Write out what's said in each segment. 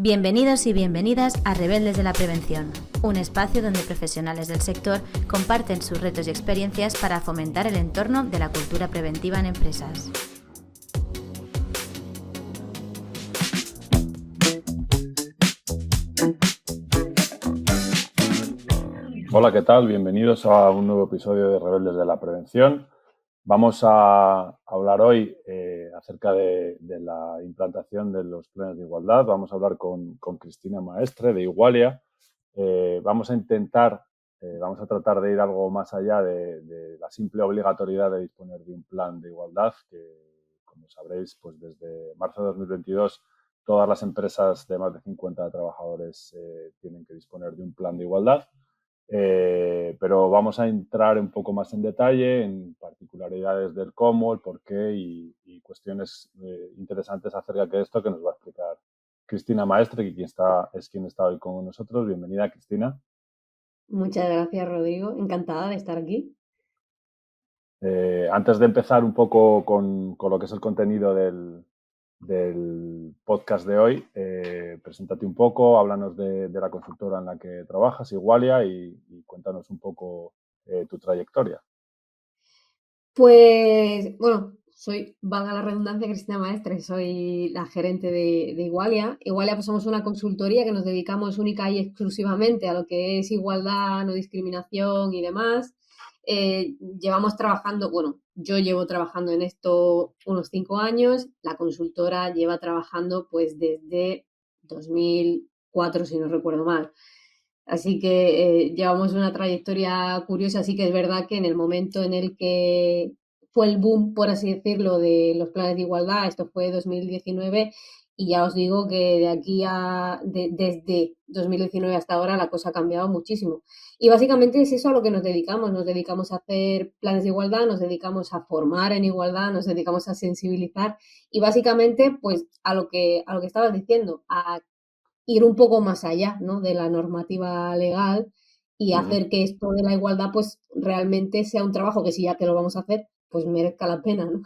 Bienvenidos y bienvenidas a Rebeldes de la Prevención, un espacio donde profesionales del sector comparten sus retos y experiencias para fomentar el entorno de la cultura preventiva en empresas. Hola, ¿qué tal? Bienvenidos a un nuevo episodio de Rebeldes de la Prevención. Vamos a hablar hoy acerca de la implantación de los planes de igualdad. Vamos a hablar con Cristina Maestre de Igualia. Vamos a tratar de ir algo más allá de la simple obligatoriedad de disponer de un plan de igualdad, que, como sabréis, pues desde marzo de 2022 todas las empresas de más de 50 trabajadores tienen que disponer de un plan de igualdad. Pero vamos a entrar un poco más en detalle en particularidades del cómo, el por qué y cuestiones interesantes acerca de esto que nos va a explicar Cristina Maestre, que es quien está hoy con nosotros. Bienvenida, Cristina. Muchas gracias, Rodrigo. Encantada de estar aquí. Antes de empezar un poco con lo que es el contenido del podcast de hoy, preséntate un poco, háblanos de la consultora en la que trabajas, Igualia, y cuéntanos un poco tu trayectoria. Pues, bueno, valga la redundancia, Cristina Maestre, soy la gerente de Igualia. Igualia, pues somos una consultoría que nos dedicamos única y exclusivamente a lo que es igualdad, no discriminación y demás. Llevamos trabajando, bueno, yo llevo trabajando en esto unos 5 años, la consultora lleva trabajando pues desde 2004, si no recuerdo mal. Así que llevamos una trayectoria curiosa, así que es verdad que en el momento en el que fue el boom, por así decirlo, de los planes de igualdad, esto fue 2019, y ya os digo que desde 2019 hasta ahora la cosa ha cambiado muchísimo. Y básicamente es eso a lo que nos dedicamos a hacer planes de igualdad, nos dedicamos a formar en igualdad, nos dedicamos a sensibilizar y básicamente pues a lo que estabas diciendo, a ir un poco más allá, ¿no?, de la normativa legal y hacer que esto de la igualdad pues realmente sea un trabajo que si ya que lo vamos a hacer, pues merezca la pena, ¿no?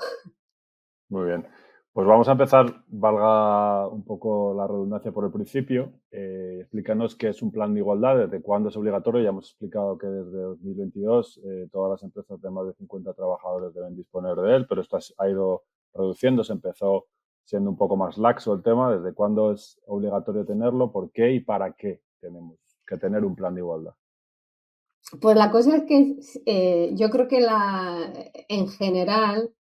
Muy bien. Pues vamos a empezar, valga un poco la redundancia por el principio. Explícanos qué es un plan de igualdad, desde cuándo es obligatorio. Ya hemos explicado que desde 2022 todas las empresas de más de 50 trabajadores deben disponer de él, pero esto ha ido reduciéndose. Empezó siendo un poco más laxo el tema. ¿Desde cuándo es obligatorio tenerlo? ¿Por qué y para qué tenemos que tener un plan de igualdad? Pues la cosa es que yo creo que en general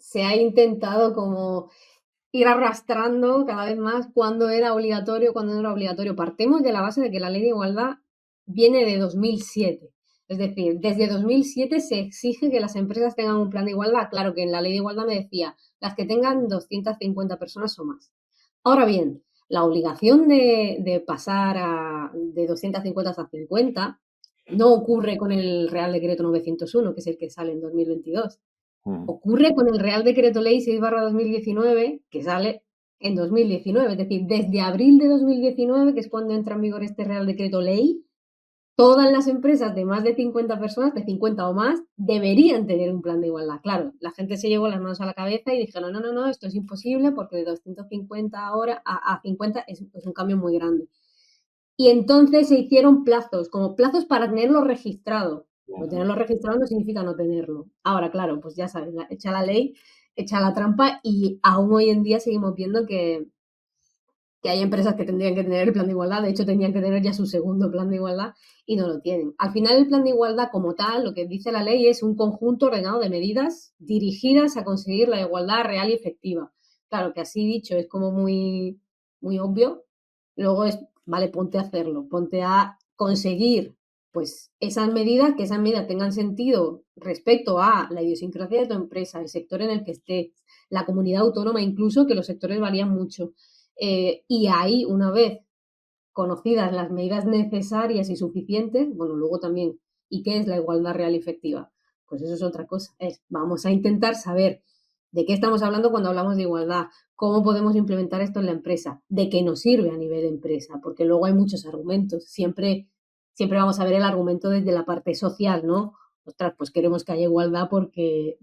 se ha intentado como ir arrastrando cada vez más cuándo era obligatorio, cuándo no era obligatorio. Partimos de la base de que la ley de igualdad viene de 2007. Es decir, desde 2007 se exige que las empresas tengan un plan de igualdad. Claro que en la ley de igualdad me decía las que tengan 250 personas o más. Ahora bien, la obligación de pasar de 250 a 50 no ocurre con el Real Decreto 901, que es el que sale en 2022. Ocurre con el Real Decreto Ley 6/2019, que sale en 2019. Es decir, desde abril de 2019, que es cuando entra en vigor este Real Decreto Ley, todas las empresas de más de 50 personas, de 50 o más, deberían tener un plan de igualdad. Claro, la gente se llevó las manos a la cabeza y dijeron, no, esto es imposible porque de 250 ahora a 50 es un cambio muy grande. Y entonces se hicieron plazos, como plazos para tenerlo registrado. Pero tenerlo registrado no significa no tenerlo. Ahora, claro, pues ya sabes, echa la ley, echa la trampa y aún hoy en día seguimos viendo que hay empresas que tendrían que tener el plan de igualdad, de hecho tendrían que tener ya su segundo plan de igualdad y no lo tienen. Al final el plan de igualdad como tal, lo que dice la ley es un conjunto ordenado de medidas dirigidas a conseguir la igualdad real y efectiva. Claro que así dicho es como muy, muy obvio, luego es, vale, ponte a hacerlo, ponte a conseguir pues esas medidas, que esas medidas tengan sentido respecto a la idiosincrasia de tu empresa, el sector en el que estés, la comunidad autónoma incluso, que los sectores varían mucho. Y ahí, una vez conocidas las medidas necesarias y suficientes, bueno, luego también, ¿y qué es la igualdad real y efectiva? Pues eso es otra cosa. Vamos a intentar saber de qué estamos hablando cuando hablamos de igualdad, cómo podemos implementar esto en la empresa, de qué nos sirve a nivel de empresa, porque luego hay muchos argumentos. Siempre vamos a ver el argumento desde la parte social, ¿no? Ostras, pues queremos que haya igualdad porque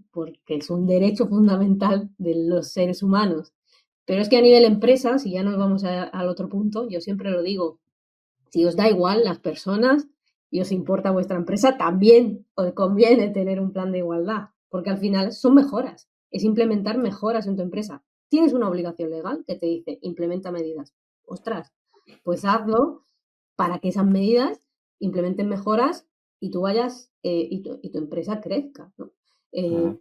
es un derecho fundamental de los seres humanos. Pero es que a nivel empresa, si ya nos vamos al otro punto, yo siempre lo digo, si os da igual las personas y os importa vuestra empresa, también os conviene tener un plan de igualdad, porque al final son mejoras, es implementar mejoras en tu empresa. Tienes una obligación legal que te dice, implementa medidas. Ostras, pues hazlo para que esas medidas implementen mejoras y tú vayas y tu empresa crezca, ¿no?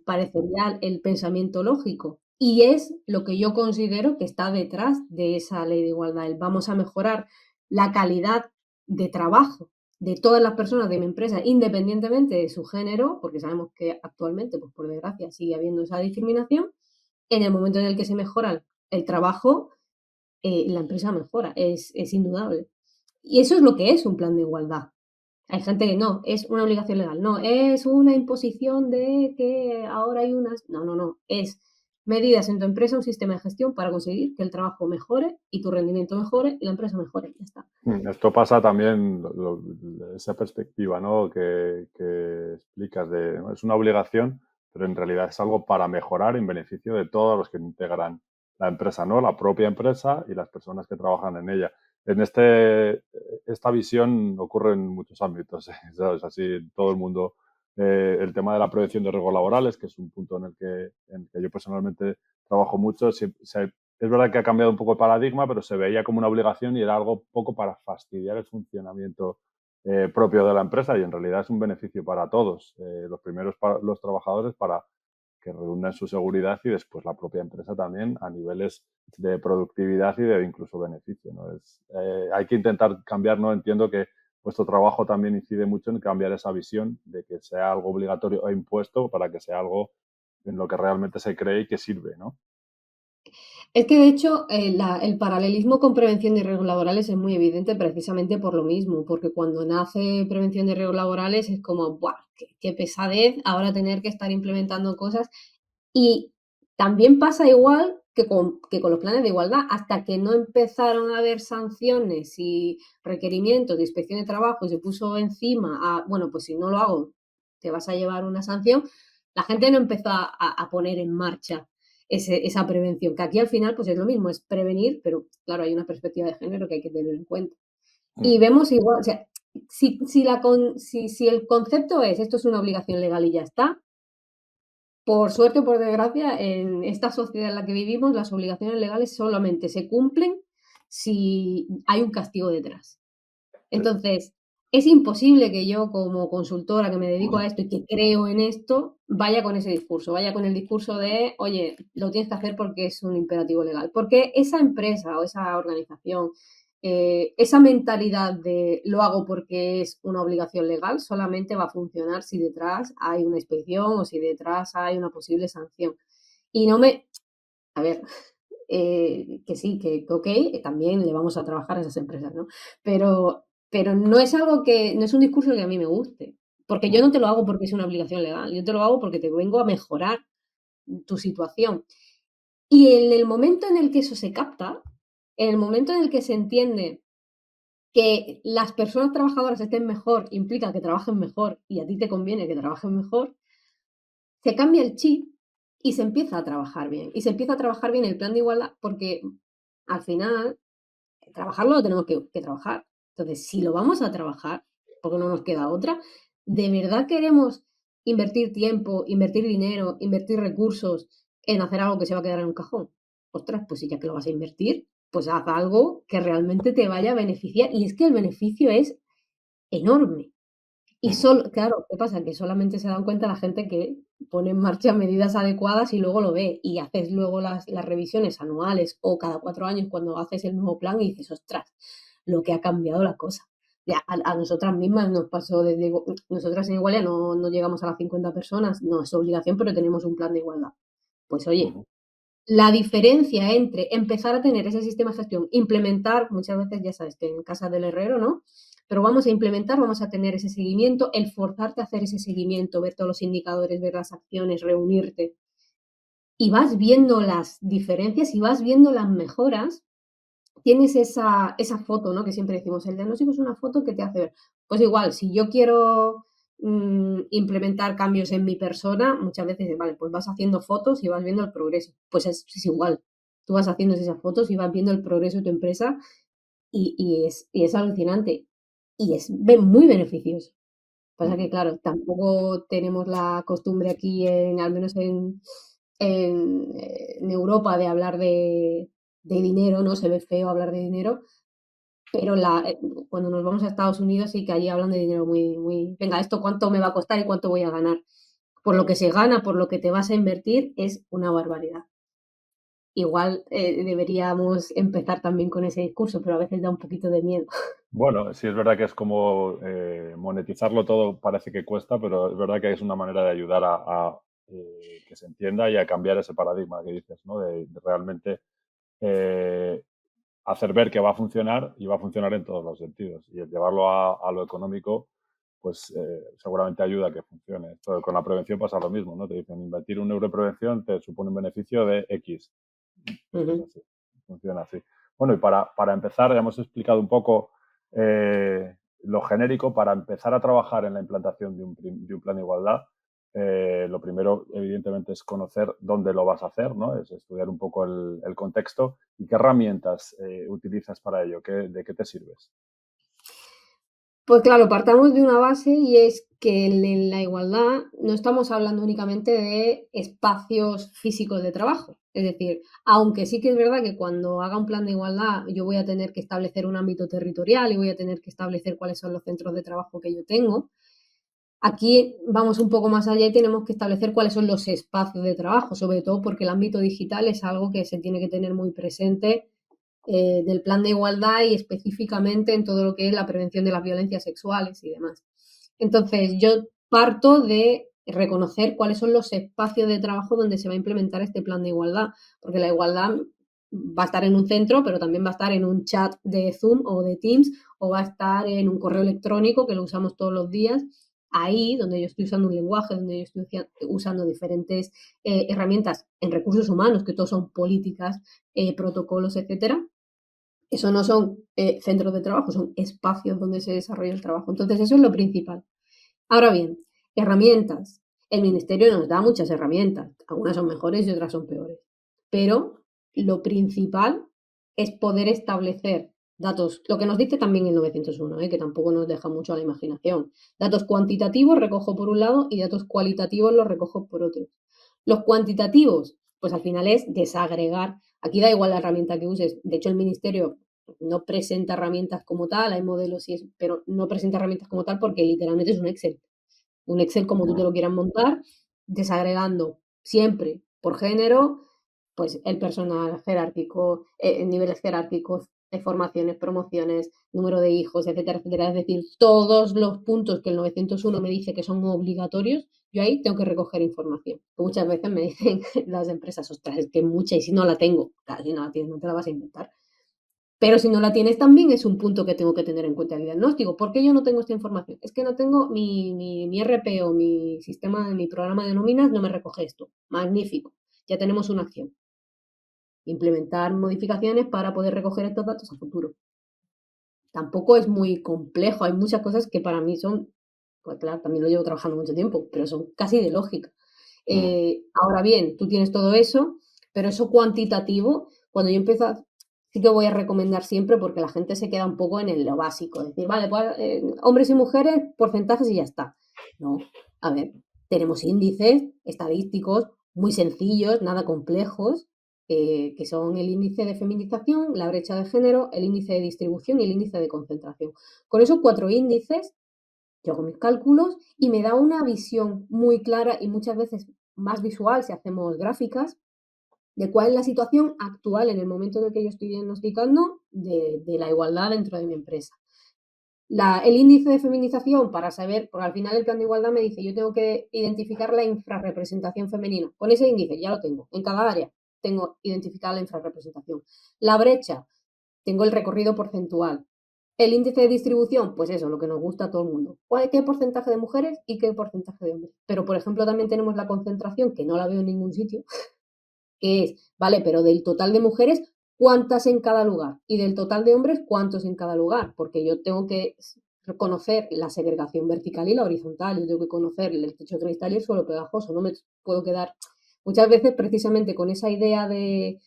Parecería el pensamiento lógico. Y es lo que yo considero que está detrás de esa ley de igualdad. Vamos a mejorar la calidad de trabajo de todas las personas de mi empresa, independientemente de su género, porque sabemos que actualmente, pues por desgracia, sigue habiendo esa discriminación. En el momento en el que se mejora el trabajo, la empresa mejora, es indudable. Y eso es lo que es un plan de igualdad. Hay gente que no, es una obligación legal, no, es una imposición de que ahora hay unas... No, es medidas en tu empresa, un sistema de gestión para conseguir que el trabajo mejore y tu rendimiento mejore y la empresa mejore, ya está. Esto pasa también, esa perspectiva, ¿no? que explicas de, ¿no? Es una obligación, pero en realidad es algo para mejorar en beneficio de todos los que integran la empresa, ¿no? La propia empresa y las personas que trabajan en ella. Esta visión ocurre en muchos ámbitos, ¿sabes? Así todo el mundo. El tema de la prevención de riesgos laborales, que es un punto en el que yo personalmente trabajo mucho, es verdad que ha cambiado un poco el paradigma, pero se veía como una obligación y era algo poco para fastidiar el funcionamiento propio de la empresa, y en realidad es un beneficio para todos. Los primeros para los trabajadores, para que redunda en su seguridad, y después la propia empresa también a niveles de productividad y de incluso beneficio, ¿no? Hay que intentar cambiar, ¿no? Entiendo que vuestro trabajo también incide mucho en cambiar esa visión de que sea algo obligatorio e impuesto para que sea algo en lo que realmente se cree y que sirve, ¿no? Es que de hecho el paralelismo con prevención de riesgos laborales es muy evidente precisamente por lo mismo, porque cuando nace prevención de riesgos laborales es como, ¡buah! Qué pesadez ahora tener que estar implementando cosas. Y también pasa igual que con los planes de igualdad, hasta que no empezaron a haber sanciones y requerimientos de inspección de trabajo y se puso encima a, bueno, pues si no lo hago, te vas a llevar una sanción, la gente no empezó a poner en marcha esa prevención, que aquí al final pues es lo mismo, es prevenir, pero claro, hay una perspectiva de género que hay que tener en cuenta. Y vemos igual, o sea, si el concepto es esto es una obligación legal y ya está, por suerte o por desgracia, en esta sociedad en la que vivimos, las obligaciones legales solamente se cumplen si hay un castigo detrás. Entonces, es imposible que yo, como consultora que me dedico a esto y que creo en esto, vaya con ese discurso, vaya con el discurso de, oye, lo tienes que hacer porque es un imperativo legal. Porque esa empresa o esa organización, esa mentalidad de lo hago porque es una obligación legal, solamente va a funcionar si detrás hay una inspección o si detrás hay una posible sanción. Y no me... A ver, que sí, que ok, también le vamos a trabajar a esas empresas, ¿no? Pero no es algo no es un discurso que a mí me guste, porque yo no te lo hago porque es una obligación legal, yo te lo hago porque te vengo a mejorar tu situación. Y en el momento en el que eso se capta, en el momento en el que se entiende que las personas trabajadoras estén mejor, implica que trabajen mejor y a ti te conviene que trabajen mejor, se cambia el chip y se empieza a trabajar bien. Y se empieza a trabajar bien el plan de igualdad porque al final trabajarlo lo tenemos que trabajar. Entonces, si lo vamos a trabajar, porque no nos queda otra, ¿de verdad queremos invertir tiempo, invertir dinero, invertir recursos en hacer algo que se va a quedar en un cajón? Ostras, pues si ya que lo vas a invertir, pues haz algo que realmente te vaya a beneficiar. Y es que el beneficio es enorme. Y solo, claro, ¿qué pasa? Que solamente se dan cuenta la gente que pone en marcha medidas adecuadas y luego lo ve. Y haces luego las revisiones anuales o cada 4 años cuando haces el nuevo plan y dices, ostras, lo que ha cambiado la cosa. Ya, a nosotras mismas nos pasó desde... Nosotras en Igualia no llegamos a las 50 personas, no es obligación, pero tenemos un plan de igualdad. Pues oye, la diferencia entre empezar a tener ese sistema de gestión, implementar, muchas veces ya sabes que en casa del herrero, ¿no? Pero vamos a implementar, vamos a tener ese seguimiento, el forzarte a hacer ese seguimiento, ver todos los indicadores, ver las acciones, reunirte. Y vas viendo las diferencias y vas viendo las mejoras. Tienes esa foto, ¿no? Que siempre decimos, el diagnóstico es una foto que te hace ver. Pues igual, si yo quiero implementar cambios en mi persona, muchas veces, vale, pues vas haciendo fotos y vas viendo el progreso. Pues es igual. tú vas haciendo esas fotos y vas viendo el progreso de tu empresa y es alucinante y es muy beneficioso. Pasa que, claro, tampoco tenemos la costumbre aquí, al menos en Europa, de hablar de dinero, ¿no? Se ve feo hablar de dinero, pero cuando nos vamos a Estados Unidos sí que allí hablan de dinero muy, venga, esto cuánto me va a costar y cuánto voy a ganar. Por lo que se gana, por lo que te vas a invertir, es una barbaridad. Igual deberíamos empezar también con ese discurso, pero a veces da un poquito de miedo. Bueno, sí es verdad que es como monetizarlo todo parece que cuesta, pero es verdad que es una manera de ayudar a que se entienda y a cambiar ese paradigma que dices, ¿no? De realmente eh, hacer ver que va a funcionar y va a funcionar en todos los sentidos. Y el llevarlo a lo económico, pues seguramente ayuda a que funcione. Esto, con la prevención pasa lo mismo, ¿no? Te dicen, invertir 1 euro en prevención te supone un beneficio de X. Pues es Ujú. así, funciona así. Bueno, y para empezar, ya hemos explicado un poco lo genérico. Para empezar a trabajar en la implantación de un plan de igualdad, lo primero, evidentemente, es conocer dónde lo vas a hacer, ¿no? Es estudiar un poco el contexto y qué herramientas utilizas para ello, de qué te sirves. Pues claro, partamos de una base y es que en la igualdad no estamos hablando únicamente de espacios físicos de trabajo. Es decir, aunque sí que es verdad que cuando haga un plan de igualdad yo voy a tener que establecer un ámbito territorial y voy a tener que establecer cuáles son los centros de trabajo que yo tengo, aquí vamos un poco más allá y tenemos que establecer cuáles son los espacios de trabajo, sobre todo porque el ámbito digital es algo que se tiene que tener muy presente del plan de igualdad y específicamente en todo lo que es la prevención de las violencias sexuales y demás. Entonces, yo parto de reconocer cuáles son los espacios de trabajo donde se va a implementar este plan de igualdad, porque la igualdad va a estar en un centro, pero también va a estar en un chat de Zoom o de Teams, o va a estar en un correo electrónico que lo usamos todos los días, ahí donde yo estoy usando un lenguaje, donde yo estoy usando diferentes herramientas en recursos humanos, que todos son políticas, protocolos, etcétera. Eso no son centros de trabajo, son espacios donde se desarrolla el trabajo. Entonces, eso es lo principal. Ahora bien, herramientas. El ministerio nos da muchas herramientas. Algunas son mejores y otras son peores. Pero lo principal es poder establecer datos, lo que nos dice también el 901, que tampoco nos deja mucho a la imaginación. Datos cuantitativos recojo por un lado y datos cualitativos los recojo por otro. Los cuantitativos, pues al final es desagregar. Aquí da igual la herramienta que uses. De hecho, el ministerio no presenta herramientas como tal, hay modelos, pero no presenta herramientas como tal porque literalmente es un Excel. Un Excel como tú te lo quieras montar, desagregando siempre por género, pues el personal jerárquico, niveles jerárquicos, formaciones, promociones, número de hijos, etcétera, etcétera. Es decir, todos los puntos que el 901 me dice que son obligatorios, yo ahí tengo que recoger información. Muchas veces me dicen las empresas, ostras, es que mucha y si no la tengo, claro, si no la tienes no te la vas a inventar. Pero si no la tienes también es un punto que tengo que tener en cuenta en el diagnóstico. ¿Por qué yo no tengo esta información? Es que no tengo mi RP o mi sistema, mi programa de nóminas no me recoge esto. Magnífico. Ya tenemos una acción. Implementar modificaciones para poder recoger estos datos a futuro. Tampoco es muy complejo. Hay muchas cosas que para mí son, pues claro, también lo llevo trabajando mucho tiempo, pero son casi de lógica. Ahora bien, tú tienes todo eso, pero eso cuantitativo, cuando yo empiezo sí que voy a recomendar siempre porque la gente se queda un poco en lo básico, decir, vale, pues hombres y mujeres, porcentajes y ya está. No, a ver, tenemos índices estadísticos muy sencillos, nada complejos, que son el índice de feminización, la brecha de género, el índice de distribución y el índice de concentración. Con esos 4 índices, yo hago mis cálculos y me da una visión muy clara y muchas veces más visual si hacemos gráficas de cuál es la situación actual en el momento en el que yo estoy diagnosticando de la igualdad dentro de mi empresa. El índice de feminización para saber, porque al final el plan de igualdad me dice, yo tengo que identificar la infrarrepresentación femenina. Con ese índice ya lo tengo. En cada área tengo identificada la infrarrepresentación. La brecha, tengo el recorrido porcentual. El índice de distribución, pues eso, lo que nos gusta a todo el mundo. ¿Qué porcentaje de mujeres y qué porcentaje de hombres? Pero, por ejemplo, también tenemos la concentración, que no la veo en ningún sitio, que es, vale, pero del total de mujeres, ¿cuántas en cada lugar? Y del total de hombres, ¿cuántos en cada lugar? Porque yo tengo que conocer la segregación vertical y la horizontal, yo tengo que conocer el techo de cristal y el suelo pegajoso, no me puedo quedar muchas veces precisamente con esa idea de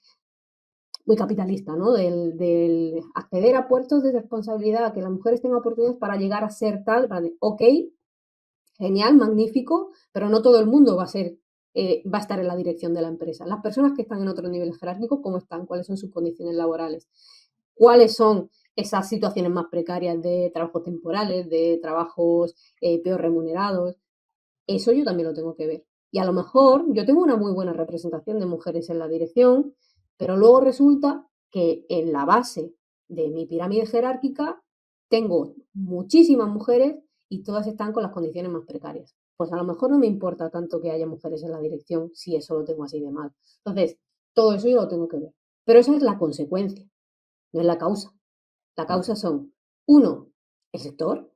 muy capitalista, ¿no? Del acceder a puestos de responsabilidad, que las mujeres tengan oportunidades para llegar a ser tal, ok, genial, magnífico, pero no todo el mundo va a estar en la dirección de la empresa. Las personas que están en otros niveles jerárquicos, ¿cómo están? ¿Cuáles son sus condiciones laborales? ¿Cuáles son esas situaciones más precarias de trabajos temporales, de trabajos peor remunerados? Eso yo también lo tengo que ver. Y a lo mejor yo tengo una muy buena representación de mujeres en la dirección, pero luego resulta que en la base de mi pirámide jerárquica tengo muchísimas mujeres y todas están con las condiciones más precarias. Pues a lo mejor no me importa tanto que haya mujeres en la dirección si eso lo tengo así de mal. Entonces, todo eso yo lo tengo que ver. Pero esa es la consecuencia, no es la causa. La causa son, uno, el sector.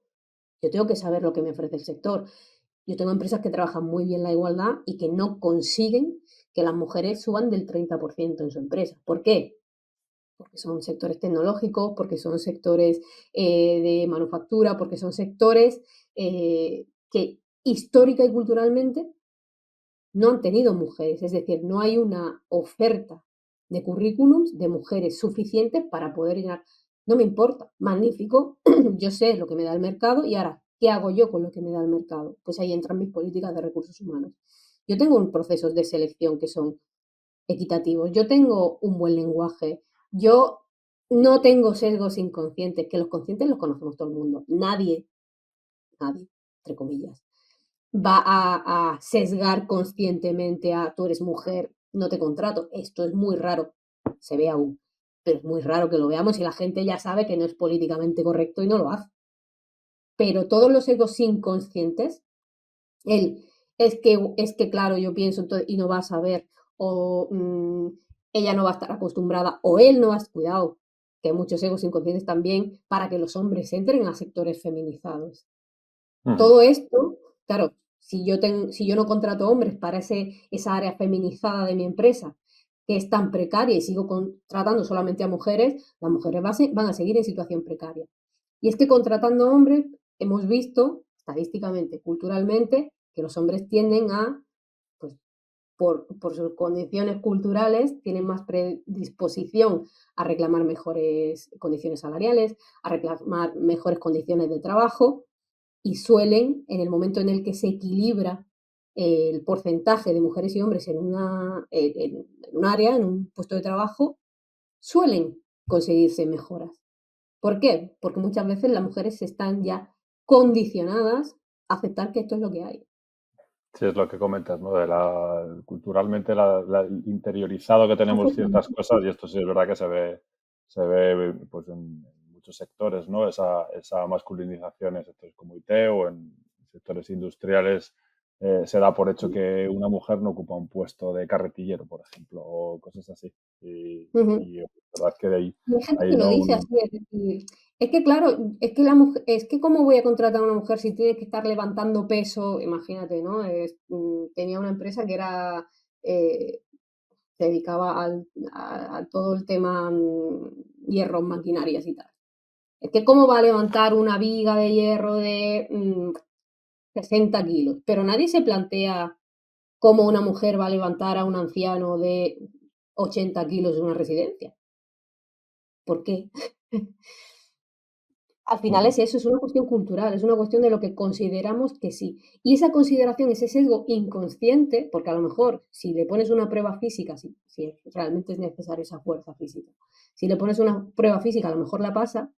Yo tengo que saber lo que me ofrece el sector. Yo tengo empresas que trabajan muy bien la igualdad y que no consiguen que las mujeres suban del 30% en su empresa. ¿Por qué? Porque son sectores tecnológicos, porque son sectores de manufactura, porque son sectores que histórica y culturalmente no han tenido mujeres. Es decir, no hay una oferta de currículums de mujeres suficientes para poder llenar. No me importa, magnífico, yo sé lo que me da el mercado y ahora, ¿qué hago yo con lo que me da el mercado? Pues ahí entran mis políticas de recursos humanos. Yo tengo procesos de selección que son equitativos, yo tengo un buen lenguaje, yo no tengo sesgos inconscientes, que los conscientes los conocemos todo el mundo. Nadie, entre comillas, va a sesgar conscientemente a tú eres mujer, no te contrato. Esto es muy raro, se ve aún, pero es muy raro que lo veamos y la gente ya sabe que no es políticamente correcto y no lo hace. Pero todos los egos inconscientes, el es que claro, yo pienso y no va a saber, o ella no va a estar acostumbrada, o él no va a cuidado, que hay muchos egos inconscientes también para que los hombres entren a sectores feminizados. Todo esto, claro, si yo no contrato hombres para esa área feminizada de mi empresa, que es tan precaria, y sigo contratando solamente a mujeres, las mujeres van a seguir en situación precaria. Y es que contratando hombres, hemos visto, estadísticamente, culturalmente, que los hombres tienden a, pues, por sus condiciones culturales, tienen más predisposición a reclamar mejores condiciones salariales, a reclamar mejores condiciones de trabajo, y suelen, en el momento en el que se equilibra el porcentaje de mujeres y hombres en un área, en un puesto de trabajo, suelen conseguirse mejoras. ¿Por qué? Porque muchas veces las mujeres están ya condicionadas a aceptar que esto es lo que hay. Sí, es lo que comentas, ¿no? Culturalmente el interiorizado que tenemos ciertas cosas y esto sí es verdad que se ve pues en muchos sectores, ¿no? Esa masculinización en sectores como IT o en sectores industriales se da por hecho que una mujer no ocupa un puesto de carretillero, por ejemplo, o cosas así. Ujú. Y la verdad es que de ahí Y hay gente hay que lo no dice así, es decir, es que claro, es que la mujer, es que cómo voy a contratar a una mujer si tiene que estar levantando peso, imagínate, ¿no? Tenía una empresa que era, se dedicaba a todo el tema hierro, maquinarias y tal. Es que cómo va a levantar una viga de hierro de 60 kilos, pero nadie se plantea cómo una mujer va a levantar a un anciano de 80 kilos de una residencia. ¿Por qué? Al final Ujú. es eso, es una cuestión cultural, es una cuestión de lo que consideramos que sí. Y esa consideración, ese sesgo inconsciente, porque a lo mejor si le pones una prueba física, si realmente es necesaria esa fuerza física, si le pones una prueba física, a lo mejor la pasa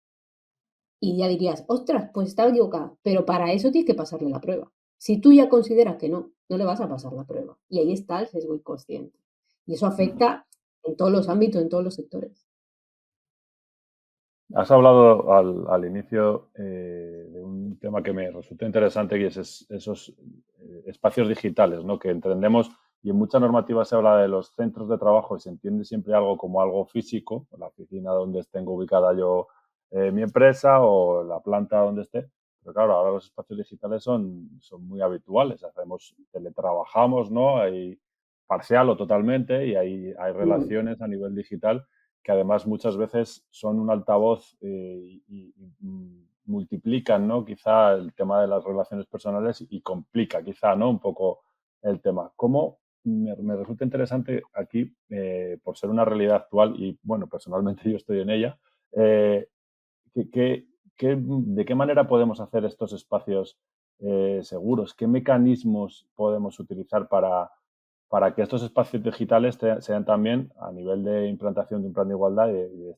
y ya dirías, ostras, pues estaba equivocada, pero para eso tienes que pasarle la prueba. Si tú ya consideras que no, no le vas a pasar la prueba. Y ahí está el sesgo inconsciente. Y eso Ujú. afecta en todos los ámbitos, en todos los sectores. Has hablado al inicio de un tema que me resulta interesante y esos espacios digitales, ¿no? Que entendemos, y en mucha normativa se habla de los centros de trabajo y se entiende siempre algo como algo físico, la oficina donde tengo ubicada yo mi empresa o la planta donde esté. Pero claro, ahora los espacios digitales son muy habituales. Teletrabajamos, ¿no? Hay parcial o totalmente y hay Mm. relaciones a nivel digital que además muchas veces son un altavoz multiplican, ¿no? Quizá el tema de las relaciones personales y complica quizá, ¿no? Un poco el tema. ¿Cómo me resulta interesante aquí, por ser una realidad actual y, bueno, personalmente yo estoy en ella, eh, ¿qué, de qué manera podemos hacer estos espacios seguros? ¿Qué mecanismos podemos utilizar para que estos espacios digitales sean también, a nivel de implantación de un plan de igualdad y de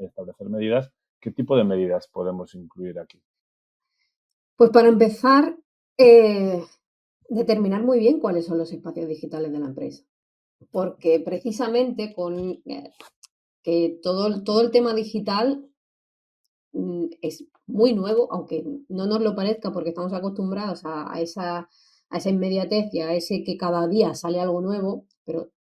establecer medidas, qué tipo de medidas podemos incluir aquí? Pues para empezar, eh, determinar muy bien cuáles son los espacios digitales de la empresa, porque precisamente con que todo el tema digital es muy nuevo, aunque no nos lo parezca porque estamos acostumbrados a esa inmediatez y a ese que cada día sale algo nuevo, pero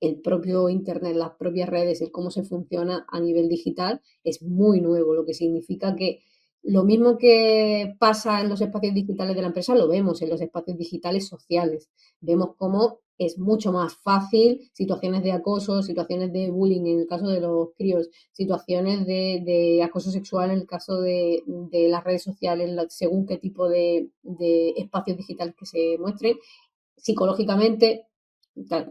el propio Internet, las propias redes, el cómo se funciona a nivel digital es muy nuevo, lo que significa que lo mismo que pasa en los espacios digitales de la empresa, lo vemos en los espacios digitales sociales. Vemos cómo es mucho más fácil situaciones de acoso, situaciones de bullying en el caso de los críos, situaciones de acoso sexual en el caso de las redes sociales, según qué tipo de espacios digitales que se muestren. Psicológicamente,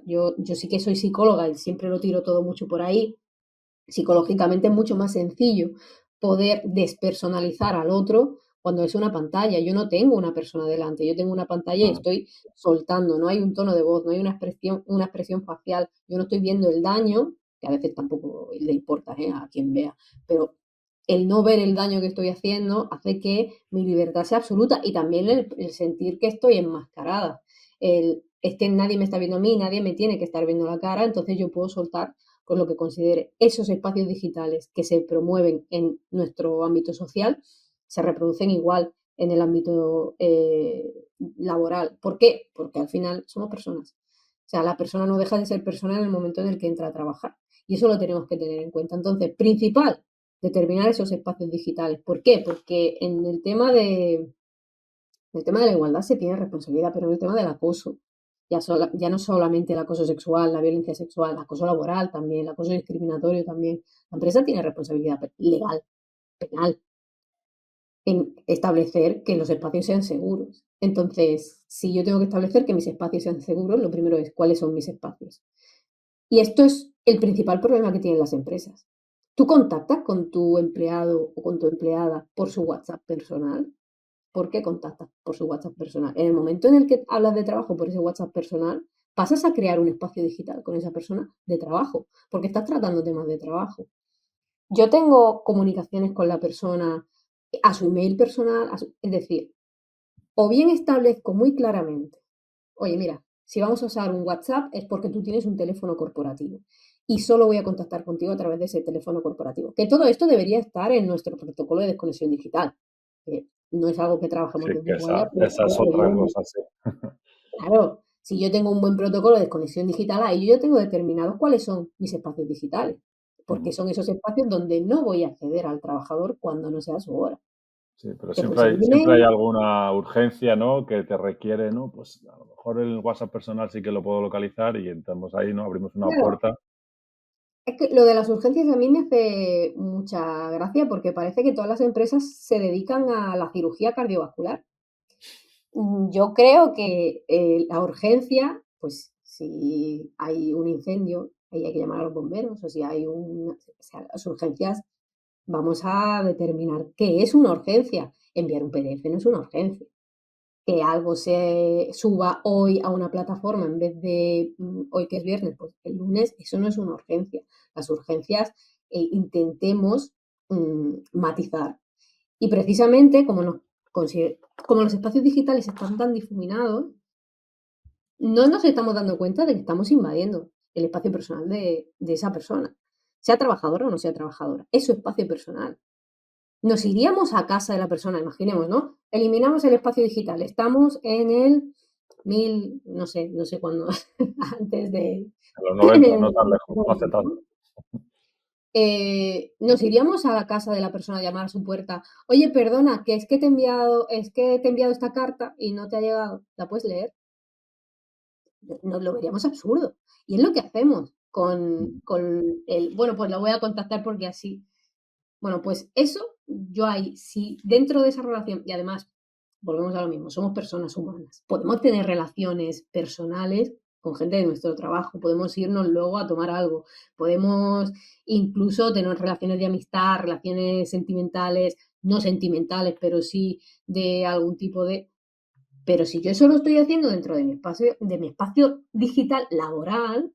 yo sí que soy psicóloga y siempre lo tiro todo mucho por ahí. Psicológicamente es mucho más sencillo poder despersonalizar al otro cuando es una pantalla. Yo no tengo una persona delante, yo tengo una pantalla y Mm, estoy soltando, no hay un tono de voz, no hay una expresión facial, yo no estoy viendo el daño, que a veces tampoco le importa a quien vea, pero el no ver el daño que estoy haciendo hace que mi libertad sea absoluta y también el sentir que estoy enmascarada. Es que nadie me está viendo a mí, nadie me tiene que estar viendo la cara, entonces yo puedo soltar con lo que considere esos espacios digitales que se promueven en nuestro ámbito social, se reproducen igual en el ámbito laboral. ¿Por qué? Porque al final somos personas. O sea, la persona no deja de ser persona en el momento en el que entra a trabajar. Y eso lo tenemos que tener en cuenta. Entonces, principal, determinar esos espacios digitales. ¿Por qué? Porque en el tema de la igualdad se tiene responsabilidad, pero en el tema del acoso, ya no solamente el acoso sexual, la violencia sexual, el acoso laboral también, el acoso discriminatorio también, la empresa tiene responsabilidad legal, penal, en establecer que los espacios sean seguros. Entonces, si yo tengo que establecer que mis espacios sean seguros, lo primero es cuáles son mis espacios. Y esto es el principal problema que tienen las empresas. ¿Tú contactas con tu empleado o con tu empleada por su WhatsApp personal? ¿Por qué contactas por su WhatsApp personal? En el momento en el que hablas de trabajo por ese WhatsApp personal, pasas a crear un espacio digital con esa persona de trabajo, porque estás tratando temas de trabajo. Yo tengo comunicaciones con la persona a su email personal, es decir, o bien establezco muy claramente, oye, mira, si vamos a usar un WhatsApp es porque tú tienes un teléfono corporativo y solo voy a contactar contigo a través de ese teléfono corporativo. Que todo esto debería estar en nuestro protocolo de desconexión digital. No es algo que trabajemos sí, desde que Igualdad, pero esa es otra cosa, sí. claro, si yo tengo un buen protocolo de desconexión digital, ahí yo ya tengo determinados cuáles son mis espacios digitales, porque Ujú. son esos espacios donde no voy a acceder al trabajador cuando no sea su hora. Sí, pero Que puede ser un siempre hay email. alguna urgencia, ¿no? Que te requiere, ¿no? Pues a lo mejor el WhatsApp personal sí que lo puedo localizar y entramos ahí, ¿no? Abrimos una Claro, puerta. es que lo de las urgencias a mí me hace mucha gracia porque parece que todas las empresas se dedican a la cirugía cardiovascular. Yo creo que la urgencia, pues si hay un incendio, ahí hay que llamar a los bomberos, o si hay o sea, las urgencias, vamos a determinar qué es una urgencia. Enviar un PDF no es una urgencia. Que algo se suba hoy a una plataforma en vez de hoy que es viernes, pues el lunes, eso no es una urgencia. Las urgencias intentemos matizar. Y precisamente como los espacios digitales están tan difuminados, no nos estamos dando cuenta de que estamos invadiendo el espacio personal de esa persona, sea trabajadora o no sea trabajadora. Es su espacio personal. Nos iríamos a casa de la persona, imaginemos, ¿no? Eliminamos el espacio digital. Estamos en el no sé cuándo, antes de, En los en 90 el no tan lejos, no hace 90, tanto. ¿no? Nos iríamos a la casa de la persona a llamar a su puerta. Oye, perdona, que es que te he enviado esta carta y no te ha llegado. ¿La puedes leer? Nos lo veríamos absurdo. Y es lo que hacemos con el, bueno, pues la voy a contactar porque así. Bueno, pues eso, yo ahí, si dentro de esa relación, y además, volvemos a lo mismo, somos personas humanas, podemos tener relaciones personales con gente de nuestro trabajo, podemos irnos luego a tomar algo, podemos incluso tener relaciones de amistad, relaciones sentimentales, no sentimentales, pero sí de algún tipo de... Pero si yo eso lo estoy haciendo dentro de mi espacio digital laboral,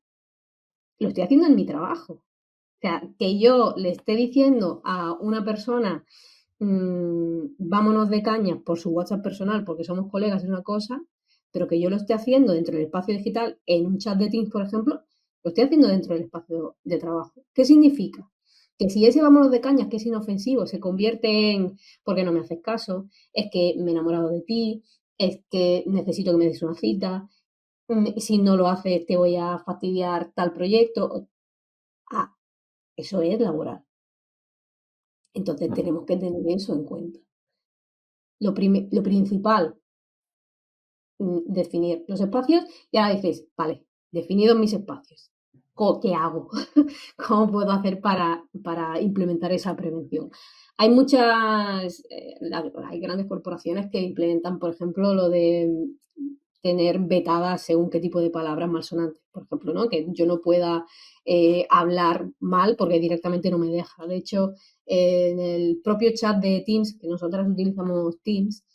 lo estoy haciendo en mi trabajo. O sea, que yo le esté diciendo a una persona, vámonos de caña por su WhatsApp personal porque somos colegas es una cosa, pero que yo lo esté haciendo dentro del espacio digital en un chat de Teams, por ejemplo, lo estoy haciendo dentro del espacio de trabajo. ¿Qué significa? Que si ese vámonos de cañas, que es inofensivo, se convierte en porque no me haces caso, es que me he enamorado de ti, es que necesito que me des una cita, si no lo haces te voy a fastidiar tal proyecto. Ah, eso es laboral. Entonces Ujú. tenemos que tener eso en cuenta. Lo principal, definir los espacios y ahora dices, vale, definidos mis espacios, ¿qué hago? ¿Cómo puedo hacer para implementar esa prevención? Hay muchas, hay grandes corporaciones que implementan, por ejemplo, lo de tener vetadas según qué tipo de palabras malsonantes, por ejemplo, ¿no? Que yo no pueda hablar mal porque directamente no me deja. De hecho, en el propio chat de Teams, que nosotras utilizamos Teams,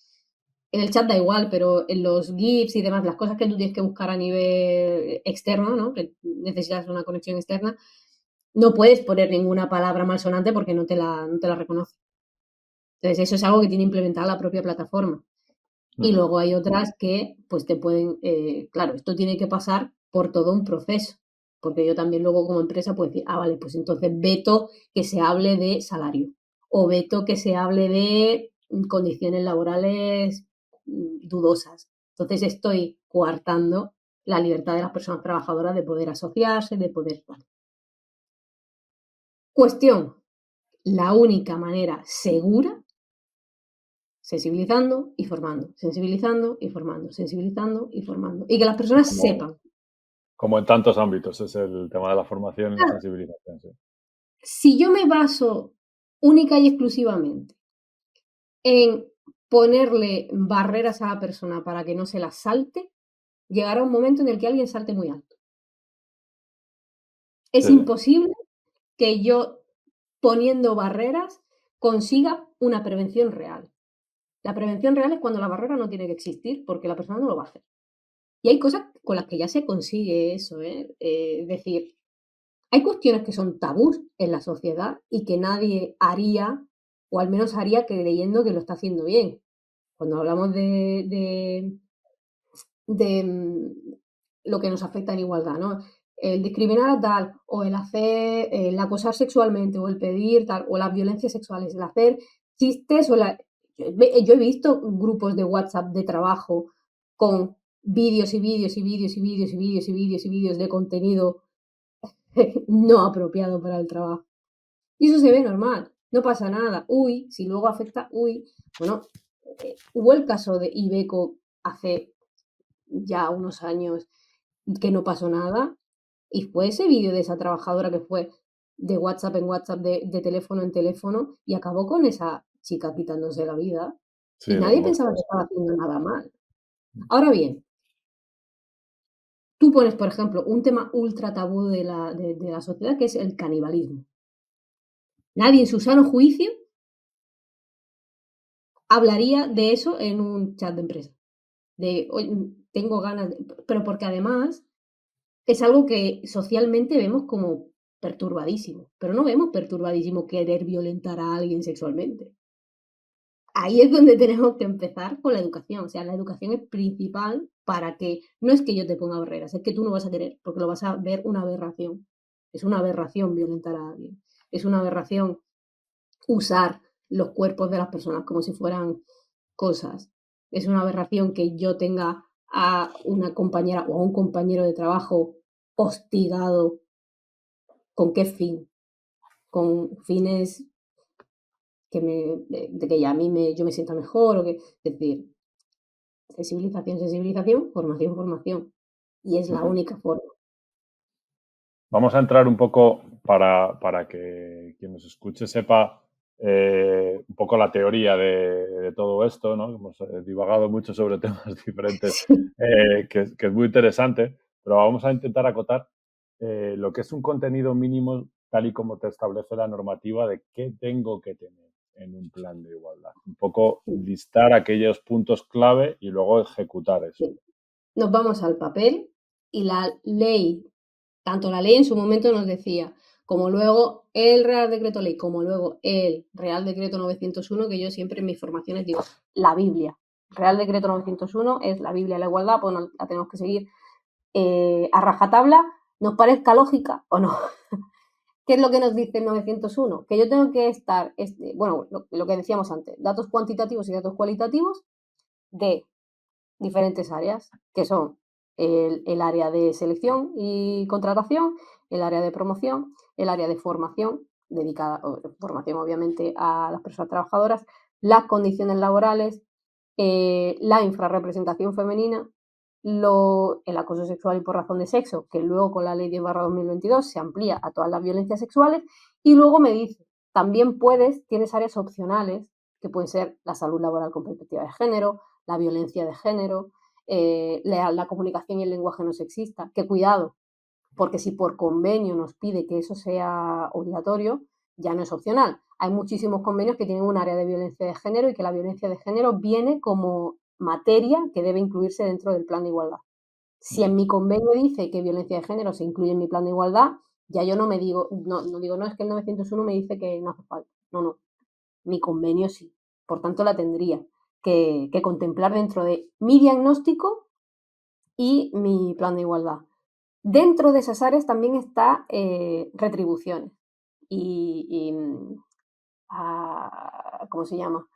en el chat da igual, pero en los GIFs y demás, las cosas que tú tienes que buscar a nivel externo, ¿no? Que necesitas una conexión externa, no puedes poner ninguna palabra malsonante porque no te la reconoce. Entonces, eso es algo que tiene implementada la propia plataforma. Y Ujú. luego hay otras que, pues te pueden, claro, esto tiene que pasar por todo un proceso, porque yo también luego como empresa puedo decir, vale, pues entonces veto que se hable de salario o veto que se hable de condiciones laborales dudosas. Entonces estoy coartando la libertad de las personas trabajadoras de poder asociarse, de poder... Vale. Cuestión, la única manera segura sensibilizando y formando, sensibilizando y formando, sensibilizando y formando. Y que las Sí, personas sepan. como en tantos ámbitos, es el tema de la formación y la Claro, sensibilización, sí. si yo me baso única y exclusivamente en ponerle barreras a la persona para que no se las salte, llegará un momento en el que alguien salte muy alto. Es Sí, sí. imposible que yo, poniendo barreras, consiga una prevención real. La prevención real es cuando la barrera no tiene que existir, porque la persona no lo va a hacer. Y hay cosas con las que ya se consigue eso, ¿eh? Es decir, hay cuestiones que son tabús en la sociedad y que nadie haría, o al menos haría creyendo que lo está haciendo bien. Cuando hablamos de lo que nos afecta en igualdad, ¿no? El discriminar a tal, o el hacer, el acosar sexualmente, o el pedir tal, o las violencias sexuales, el hacer chistes, yo he visto grupos de WhatsApp de trabajo con vídeos y vídeos y vídeos y vídeos y vídeos y vídeos y vídeos de contenido no apropiado para el trabajo. Y eso se ve normal, no pasa nada. Uy, si luego afecta, uy. Bueno, hubo el caso de Ibeco hace ya unos años que no pasó nada, y fue ese vídeo de esa trabajadora que fue de WhatsApp en WhatsApp, de teléfono en teléfono, y acabó con esa chica quitándose la vida, Sí, y lo nadie pensaba conozco que eso. estaba haciendo nada mal. Ahora bien, tú pones, por ejemplo, un tema ultra tabú de la sociedad, que es el canibalismo. Nadie en su sano juicio hablaría de eso en un chat de empresa. De, oye, tengo ganas de... Pero porque además es algo que socialmente vemos como perturbadísimo, pero no vemos perturbadísimo querer violentar a alguien sexualmente. Ahí es donde tenemos que empezar con la educación. O sea, la educación es principal para que, no es que yo te ponga barreras, es que tú no vas a querer, porque lo vas a ver una aberración. Es una aberración violentar a alguien. Es una aberración usar los cuerpos de las personas como si fueran cosas. Es una aberración que yo tenga a una compañera o a un compañero de trabajo hostigado. ¿Con qué fin? Con fines que de que ya a mí yo me sienta mejor o que, es decir, sensibilización, sensibilización, formación, formación. Y es la Ujú. única forma. Vamos a entrar un poco para que quien nos escuche sepa un poco la teoría de todo esto, ¿no? Hemos divagado mucho sobre temas diferentes, Sí. que es muy interesante. pero vamos a intentar acotar lo que es un contenido mínimo tal y como te establece la normativa de qué tengo que tener en un plan de igualdad. Un poco listar aquellos puntos clave y luego ejecutar eso. Sí. Nos vamos al papel y la ley, tanto la ley en su momento nos decía, como luego el Real Decreto Ley, como luego el Real Decreto 901, que yo siempre en mis formaciones digo, la Biblia. Real Decreto 901 es la Biblia de la igualdad, pues la tenemos que seguir a rajatabla, nos parezca lógica o no. ¿Qué es lo que nos dice el 901? Que yo tengo que estar, bueno, lo que decíamos antes, datos cuantitativos y datos cualitativos de diferentes áreas, que son el área de selección y contratación, el área de promoción, el área de formación, dedicada, formación obviamente a las personas trabajadoras, las condiciones laborales, la infrarrepresentación femenina, el acoso sexual y por razón de sexo, que luego con la ley 10/2022 se amplía a todas las violencias sexuales, y luego me dice, también tienes áreas opcionales, que pueden ser la salud laboral con perspectiva de género, la violencia de género, la comunicación y el lenguaje no sexista, que cuidado, porque si por convenio nos pide que eso sea obligatorio, ya no es opcional. Hay muchísimos convenios que tienen un área de violencia de género y que la violencia de género viene como materia que debe incluirse dentro del plan de igualdad. Si en mi convenio dice que violencia de género se incluye en mi plan de igualdad, ya yo no digo, no, es que el 901 me dice que no hace falta. No, mi convenio sí. Por tanto, la tendría que contemplar dentro de mi diagnóstico y mi plan de igualdad. Dentro de esas áreas también está retribuciones y ¿cómo se llama?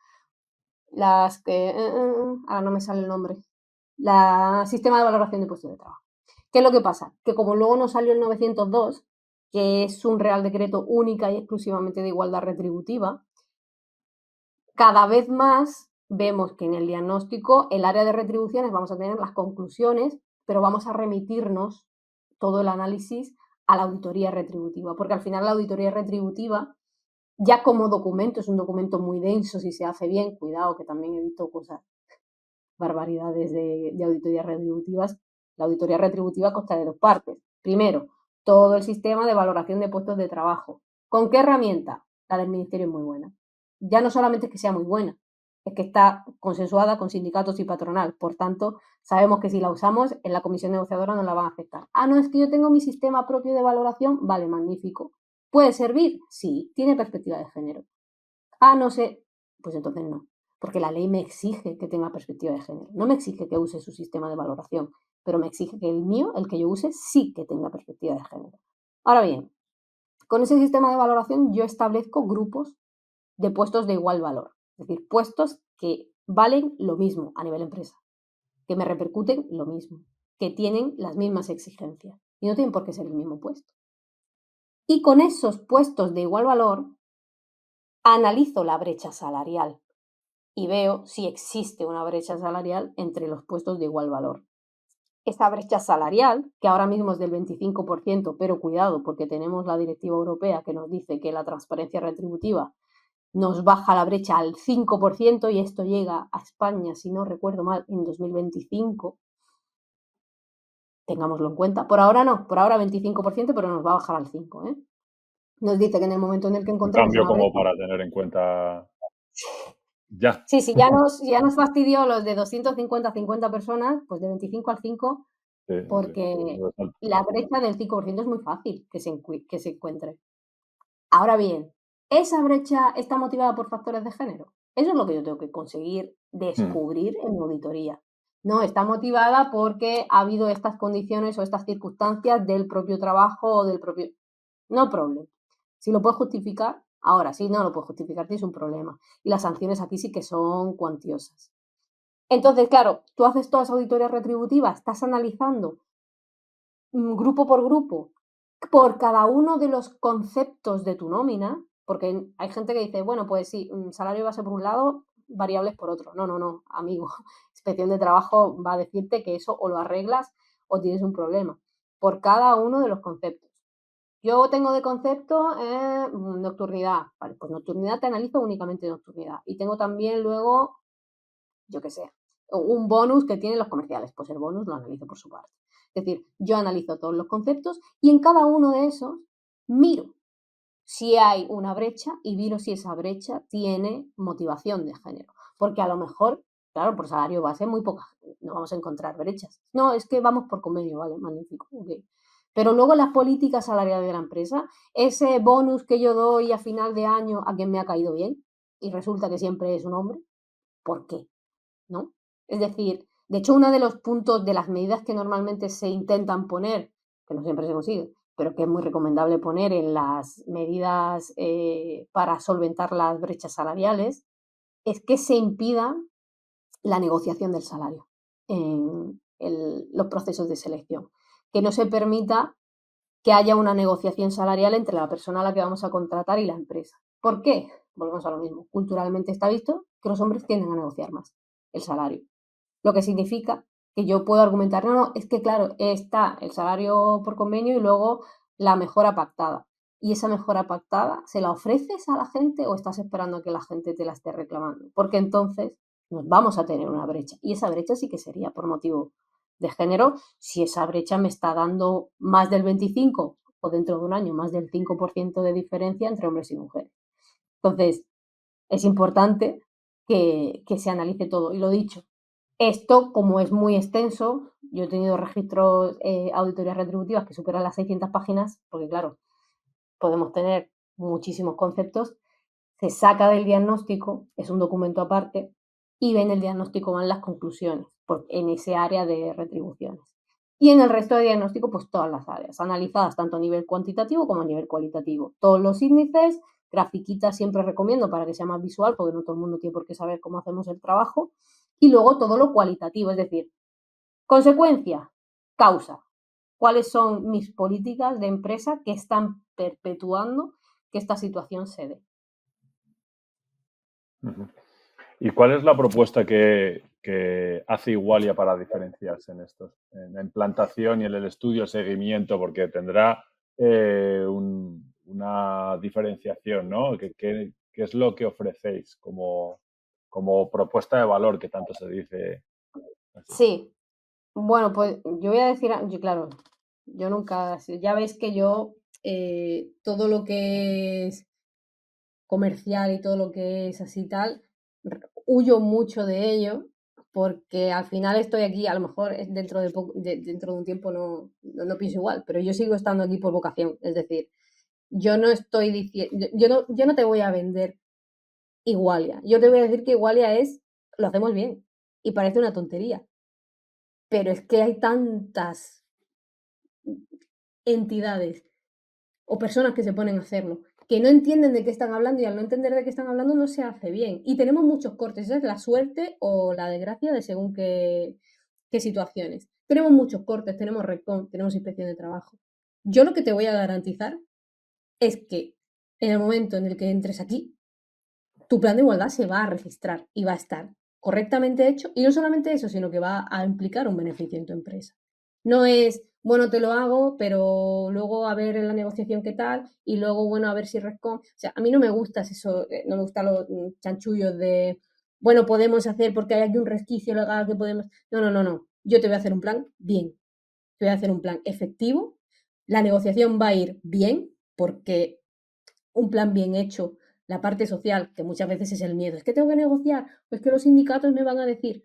Las que, ahora no me sale el nombre, sistema de valoración de puestos de trabajo. ¿Qué es lo que pasa? Que como luego nos salió el 902, que es un Real Decreto única y exclusivamente de igualdad retributiva, cada vez más vemos que en el diagnóstico, el área de retribuciones, vamos a tener las conclusiones, pero vamos a remitirnos todo el análisis a la auditoría retributiva, porque al final la auditoría retributiva, ya como documento, es un documento muy denso si se hace bien, cuidado que también he visto cosas, barbaridades de auditorías retributivas. La auditoría retributiva consta de dos partes. Primero, todo el sistema de valoración de puestos de trabajo. ¿Con qué herramienta? La del Ministerio es muy buena. Ya no solamente es que sea muy buena, es que está consensuada con sindicatos y patronal. Por tanto, sabemos que si la usamos, en la comisión negociadora no la van a aceptar. Ah, no, es que yo tengo mi sistema propio de valoración. Vale, magnífico. ¿Puede servir? Sí. ¿Tiene perspectiva de género? Ah, no sé. Pues entonces no. Porque la ley me exige que tenga perspectiva de género. No me exige que use su sistema de valoración, pero me exige que el mío, el que yo use, sí que tenga perspectiva de género. Ahora bien, con ese sistema de valoración yo establezco grupos de puestos de igual valor. Es decir, puestos que valen lo mismo a nivel empresa, que me repercuten lo mismo, que tienen las mismas exigencias y no tienen por qué ser el mismo puesto. Y con esos puestos de igual valor, analizo la brecha salarial y veo si existe una brecha salarial entre los puestos de igual valor. Esa brecha salarial, que ahora mismo es del 25%, pero cuidado, porque tenemos la directiva europea que nos dice que la transparencia retributiva nos baja la brecha al 5% y esto llega a España, si no recuerdo mal, en 2025. Tengámoslo en cuenta. Por ahora no, por ahora 25%, pero nos va a bajar al 5%, ¿eh? Nos dice que en el momento en el que Un encontremos cambio una brecha... como para tener en cuenta ya. Sí, ya nos fastidió los de 250 a 50 personas, pues de 25 al 5, Sí, porque la brecha del 5% es muy fácil que se encuentre. Ahora bien, ¿esa brecha está motivada por factores de género? Eso es lo que yo tengo que conseguir descubrir en mi auditoría. No, está motivada porque ha habido estas condiciones o estas circunstancias del propio trabajo o del propio... No problem. Si lo puedes justificar, ahora sí, no lo puedes justificar, tienes un problema. Y las sanciones aquí sí que son cuantiosas. Entonces, claro, tú haces todas las auditorías retributivas, estás analizando grupo por cada uno de los conceptos de tu nómina, porque hay gente que dice, bueno, pues sí, salario base por un lado, variables por otro. No, amigo. Inspección de trabajo va a decirte que eso o lo arreglas o tienes un problema. Por cada uno de los conceptos. Yo tengo de concepto nocturnidad. Vale, pues nocturnidad te analizo únicamente nocturnidad. Y tengo también luego, yo qué sé, un bonus que tienen los comerciales. Pues el bonus lo analizo por su parte. Es decir, yo analizo todos los conceptos y en cada uno de esos miro si hay una brecha y miro si esa brecha tiene motivación de género. Porque a lo mejor, claro, por salario base muy pocas, no vamos a encontrar brechas. No, es que vamos por convenio, vale, magnífico, ok. Pero luego las políticas salariales de la empresa, ese bonus que yo doy a final de año a quien me ha caído bien y resulta que siempre es un hombre, ¿por qué? ¿No? Es decir, de hecho, uno de los puntos de las medidas que normalmente se intentan poner, que no siempre se consigue, pero que es muy recomendable poner en las medidas para solventar las brechas salariales, es que se impida la negociación del salario en los procesos de selección. Que no se permita que haya una negociación salarial entre la persona a la que vamos a contratar y la empresa. ¿Por qué? Volvemos a lo mismo. Culturalmente está visto que los hombres tienden a negociar más el salario. Lo que significa que yo puedo argumentar, no, es que claro, está el salario por convenio y luego la mejora pactada. ¿Y esa mejora pactada se la ofreces a la gente o estás esperando a que la gente te la esté reclamando? Porque entonces nos vamos a tener una brecha. Y esa brecha sí que sería por motivo de género, si esa brecha me está dando más del 25 o dentro de un año más del 5% de diferencia entre hombres y mujeres. Entonces, es importante que se analice todo. Y lo dicho, esto, como es muy extenso, yo he tenido registros, auditorías retributivas que superan las 600 páginas, porque claro, podemos tener muchísimos conceptos, se saca del diagnóstico, es un documento aparte, y en el diagnóstico van las conclusiones en ese área de retribuciones. Y en el resto de diagnóstico, pues todas las áreas, analizadas tanto a nivel cuantitativo como a nivel cualitativo. Todos los índices, grafiquitas siempre recomiendo para que sea más visual, porque no todo el mundo tiene por qué saber cómo hacemos el trabajo. Y luego todo lo cualitativo, es decir, consecuencia, causa. ¿Cuáles son mis políticas de empresa que están perpetuando que esta situación se dé? ¿Y cuál es la propuesta que hace Igualia para diferenciarse en estos? En la implantación y en el estudio, seguimiento, porque tendrá una diferenciación, ¿no? ¿Qué es lo que ofrecéis como propuesta de valor que tanto se dice así? Sí, bueno, pues yo voy a decir, claro, yo nunca, ya veis que yo todo lo que es comercial y todo lo que es así tal, huyo mucho de ello porque al final estoy aquí, a lo mejor dentro de un tiempo no pienso igual, pero yo sigo estando aquí por vocación, es decir, yo no estoy diciendo, yo no te voy a vender Igualia, yo te voy a decir que Igualia lo hacemos bien y parece una tontería, pero es que hay tantas entidades o personas que se ponen a hacerlo, que no entienden de qué están hablando y al no entender de qué están hablando no se hace bien. Y tenemos muchos cortes, esa es la suerte o la desgracia de según qué situaciones. Tenemos muchos cortes, tenemos RECOM, tenemos inspección de trabajo. Yo lo que te voy a garantizar es que en el momento en el que entres aquí, tu plan de igualdad se va a registrar y va a estar correctamente hecho y no solamente eso, sino que va a implicar un beneficio en tu empresa. No es, bueno, te lo hago, pero luego a ver en la negociación qué tal y luego, bueno, a ver si RESCOM. O sea, a mí no me gusta eso, no me gustan los chanchullos de, bueno, podemos hacer porque hay aquí un resquicio legal que podemos. No. Yo te voy a hacer un plan bien. Te voy a hacer un plan efectivo. La negociación va a ir bien porque un plan bien hecho, la parte social, que muchas veces es el miedo, es que tengo que negociar, pues que los sindicatos me van a decir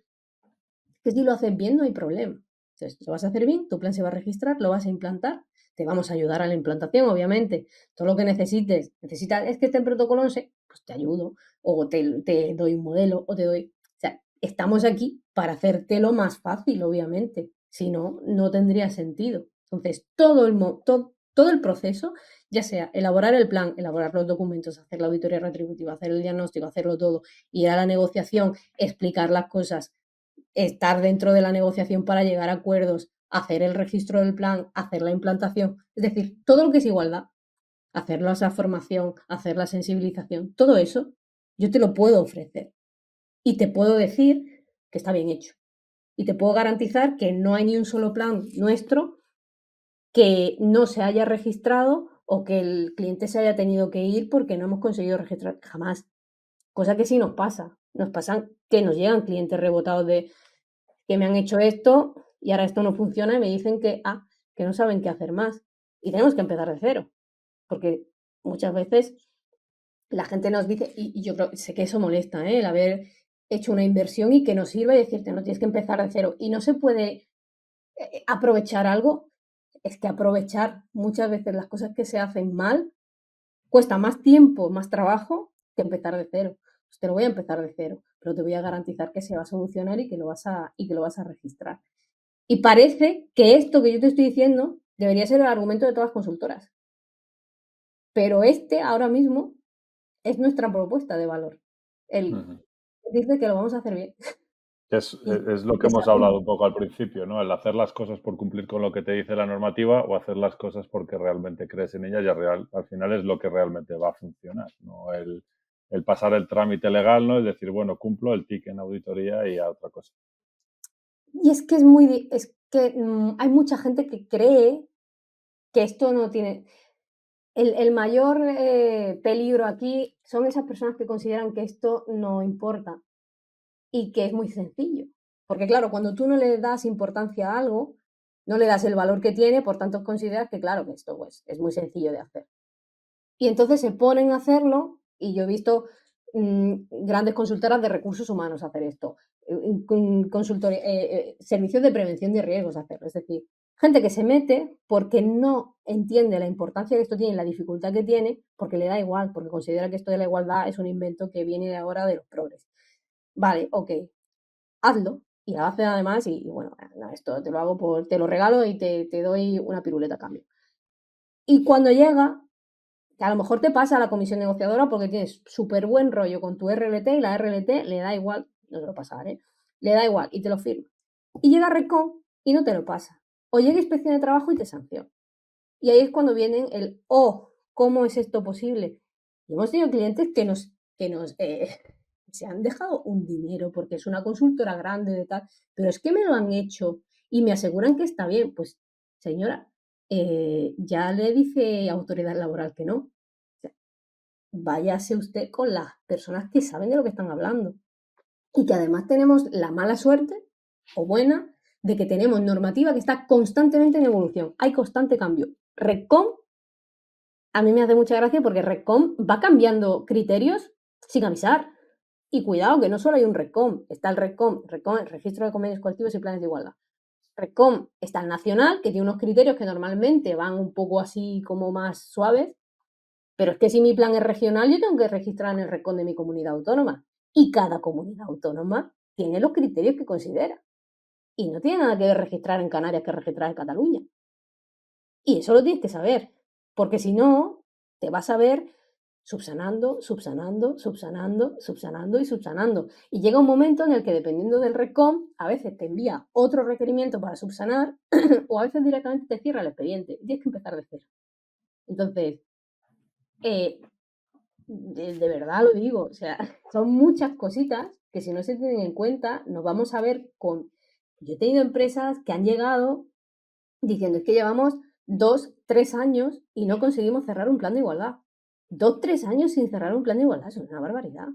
que si lo haces bien no hay problema. Entonces, lo vas a hacer bien, tu plan se va a registrar, lo vas a implantar, te vamos a ayudar a la implantación, obviamente. Todo lo que necesitas, es que esté en protocolo 11, pues te ayudo, o te doy un modelo, o te doy... O sea, estamos aquí para hacértelo más fácil, obviamente. Si no, no tendría sentido. Entonces, todo el proceso, ya sea elaborar el plan, elaborar los documentos, hacer la auditoría retributiva, hacer el diagnóstico, hacerlo todo, ir a la negociación, explicar las cosas, estar dentro de la negociación para llegar a acuerdos, hacer el registro del plan, hacer la implantación, es decir, todo lo que es igualdad, hacer esa formación, hacer la sensibilización, todo eso yo te lo puedo ofrecer y te puedo decir que está bien hecho y te puedo garantizar que no hay ni un solo plan nuestro que no se haya registrado o que el cliente se haya tenido que ir porque no hemos conseguido registrar jamás, cosa que sí nos pasan que nos llegan clientes rebotados de que me han hecho esto y ahora esto no funciona y me dicen que no saben qué hacer más. Y tenemos que empezar de cero, porque muchas veces la gente nos dice, y yo sé que eso molesta, el haber hecho una inversión y que no sirva y decirte, no, tienes que empezar de cero. Y no se puede aprovechar algo, es que aprovechar muchas veces las cosas que se hacen mal cuesta más tiempo, más trabajo que empezar de cero. Pues te lo voy a empezar de cero, pero te voy a garantizar que se va a solucionar y que lo vas a registrar. Y parece que esto que yo te estoy diciendo debería ser el argumento de todas las consultoras. Pero ahora mismo es nuestra propuesta de valor. Ujú. Dice que lo vamos a hacer bien. Es lo que hemos hablado un poco al principio, ¿no? El hacer las cosas por cumplir con lo que te dice la normativa o hacer las cosas porque realmente crees en ellas y al final es lo que realmente va a funcionar, ¿no? El pasar el trámite legal, ¿no? Es decir, bueno, cumplo el ticket en auditoría y a otra cosa. Y es que hay mucha gente que cree que esto no tiene. El mayor peligro aquí son esas personas que consideran que esto no importa y que es muy sencillo. Porque claro, cuando tú no le das importancia a algo, no le das el valor que tiene, por tanto consideras que claro, que esto pues, es muy sencillo de hacer. Y entonces se ponen a hacerlo y yo he visto grandes consultoras de recursos humanos hacer esto, servicios de prevención de riesgos hacerlo. Es decir, gente que se mete porque no entiende la importancia que esto tiene, la dificultad que tiene, porque le da igual, porque considera que esto de la igualdad es un invento que viene ahora de los progres. Vale, ok, hazlo. Y lo hace además y bueno, esto te lo hago te lo regalo y te doy una piruleta a cambio. Y cuando llega, que a lo mejor te pasa a la comisión negociadora porque tienes súper buen rollo con tu RLT y la RLT le da igual, no te lo pasaré, le da igual y te lo firma. Y llega Recon y no te lo pasa. O llega Inspección de Trabajo y te sanciona. Y ahí es cuando vienen ¿cómo es esto posible? Y hemos tenido clientes que se han dejado un dinero porque es una consultora grande de tal, pero es que me lo han hecho y me aseguran que está bien. Pues, señora, ya le dice autoridad laboral que no. O sea, váyase usted con las personas que saben de lo que están hablando. Y que además tenemos la mala suerte, o buena, de que tenemos normativa que está constantemente en evolución. Hay constante cambio. Redcom, a mí me hace mucha gracia porque Redcom va cambiando criterios sin avisar. Y cuidado, que no solo hay un Redcom. Está el Redcom, el Registro de Convenios Colectivos y Planes de Igualdad. Redcom está el nacional, que tiene unos criterios que normalmente van un poco así como más suaves, pero es que si mi plan es regional, yo tengo que registrar en el Redcom de mi comunidad autónoma. Y cada comunidad autónoma tiene los criterios que considera. Y no tiene nada que ver registrar en Canarias que registrar en Cataluña. Y eso lo tienes que saber, porque si no, te vas a ver subsanando, subsanando, subsanando, subsanando y subsanando. Y llega un momento en el que, dependiendo del Redcom, a veces te envía otro requerimiento para subsanar o a veces directamente te cierra el expediente y tienes que empezar de cero. Entonces, de verdad lo digo, o sea, son muchas cositas que si no se tienen en cuenta, nos vamos a ver con. Yo he tenido empresas que han llegado diciendo, es que llevamos 2, 3 años y no conseguimos cerrar un plan de igualdad. 2, 3 años sin cerrar un plan de igualdad, eso es una barbaridad.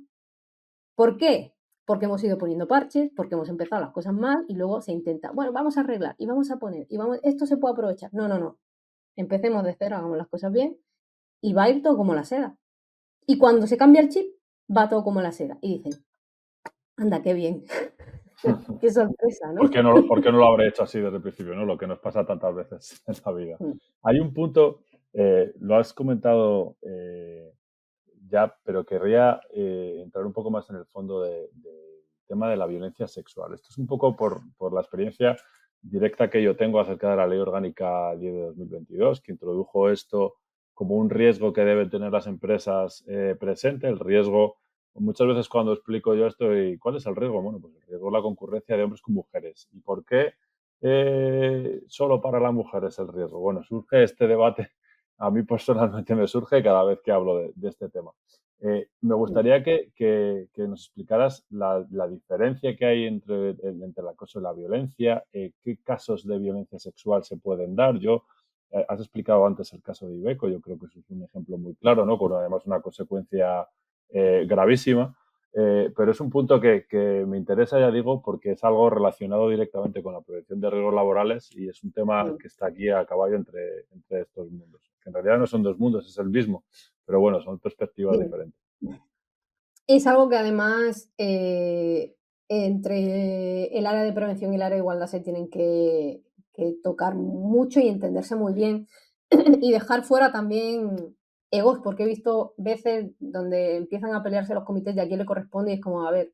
¿Por qué? Porque hemos ido poniendo parches, porque hemos empezado las cosas mal y luego se intenta, bueno, vamos a arreglar y vamos a poner, esto se puede aprovechar. No, no, no. Empecemos de cero, hagamos las cosas bien y va a ir todo como la seda. Y cuando se cambia el chip, va todo como la seda. Y dicen, anda, qué bien. Qué sorpresa, ¿no? ¿Por qué no lo habré hecho así desde el principio? ¿No? Lo que nos pasa tantas veces en la vida. Hay un punto, lo has comentado ya, pero querría entrar un poco más en el fondo del tema de la violencia sexual. Esto es un poco por la experiencia directa que yo tengo acerca de la Ley Orgánica 10 de 2022, que introdujo esto como un riesgo que deben tener las empresas presente, el riesgo. Muchas veces cuando explico yo esto, ¿y cuál es el riesgo? Bueno, pues el riesgo es la concurrencia de hombres con mujeres. ¿Y por qué solo para las mujeres el riesgo? Bueno, surge este debate, a mí personalmente me surge cada vez que hablo de este tema. Me gustaría que nos explicaras la diferencia que hay entre el acoso y la violencia, qué casos de violencia sexual se pueden dar. Has explicado antes el caso de Iveco, yo creo que eso es un ejemplo muy claro, ¿no? Con además una consecuencia gravísima. pero es un punto que me interesa, ya digo, porque es algo relacionado directamente con la prevención de riesgos laborales y es un tema que está aquí a caballo entre estos mundos. Que en realidad no son dos mundos, es el mismo, pero bueno, son perspectivas diferentes. Es algo que además entre el área de prevención y el área de igualdad se tienen que tocar mucho y entenderse muy bien y dejar fuera también egos, porque he visto veces donde empiezan a pelearse los comités de a quién le corresponde y es como, a ver,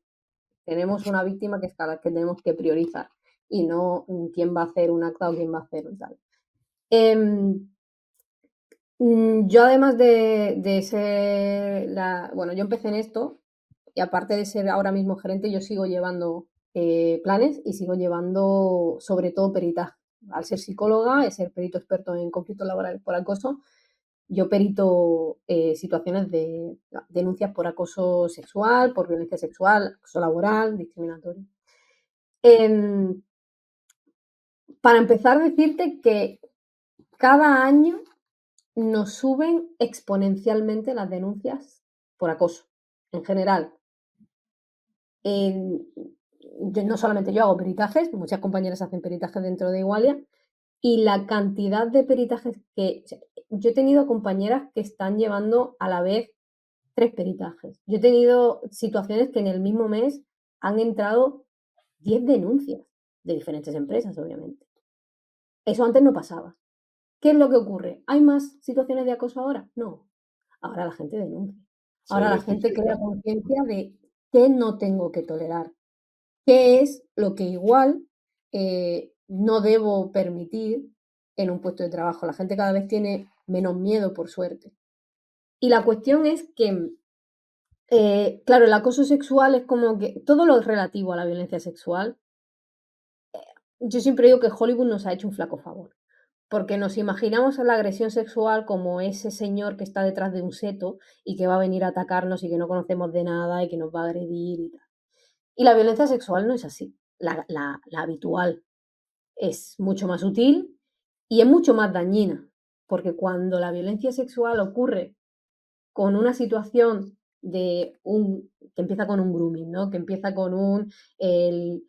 tenemos una víctima que es cada que tenemos que priorizar y no quién va a hacer un acta o quién va a hacer un tal. Yo además de ser bueno, yo empecé en esto y aparte de ser ahora mismo gerente, yo sigo llevando planes y sigo llevando sobre todo peritaje. Al ser psicóloga, y ser perito experto en conflictos laborales por acoso, yo perito situaciones de denuncias por acoso sexual, por violencia sexual, acoso laboral, discriminatorio. Para empezar, decirte que cada año nos suben exponencialmente las denuncias por acoso, en general. No solamente yo hago peritajes, muchas compañeras hacen peritajes dentro de Igualia, y la cantidad de peritajes que... Yo he tenido compañeras que están llevando a la vez 3 peritajes. Yo he tenido situaciones que en el mismo mes han entrado 10 denuncias de diferentes empresas, obviamente. Eso antes no pasaba. ¿Qué es lo que ocurre? ¿Hay más situaciones de acoso ahora? No. Ahora la gente denuncia. Ahora la gente crea conciencia de qué no tengo que tolerar, qué es lo que igual no debo permitir en un puesto de trabajo. La gente cada vez tiene menos miedo, por suerte. Y la cuestión es que, claro, el acoso sexual es como que todo lo relativo a la violencia sexual, yo siempre digo que Hollywood nos ha hecho un flaco favor. Porque nos imaginamos a la agresión sexual como ese señor que está detrás de un seto y que va a venir a atacarnos y que no conocemos de nada y que nos va a agredir y tal. Y la violencia sexual no es así. La habitual es mucho más sutil y es mucho más dañina. Porque cuando la violencia sexual ocurre con una situación que empieza con un grooming, ¿no? Que empieza con el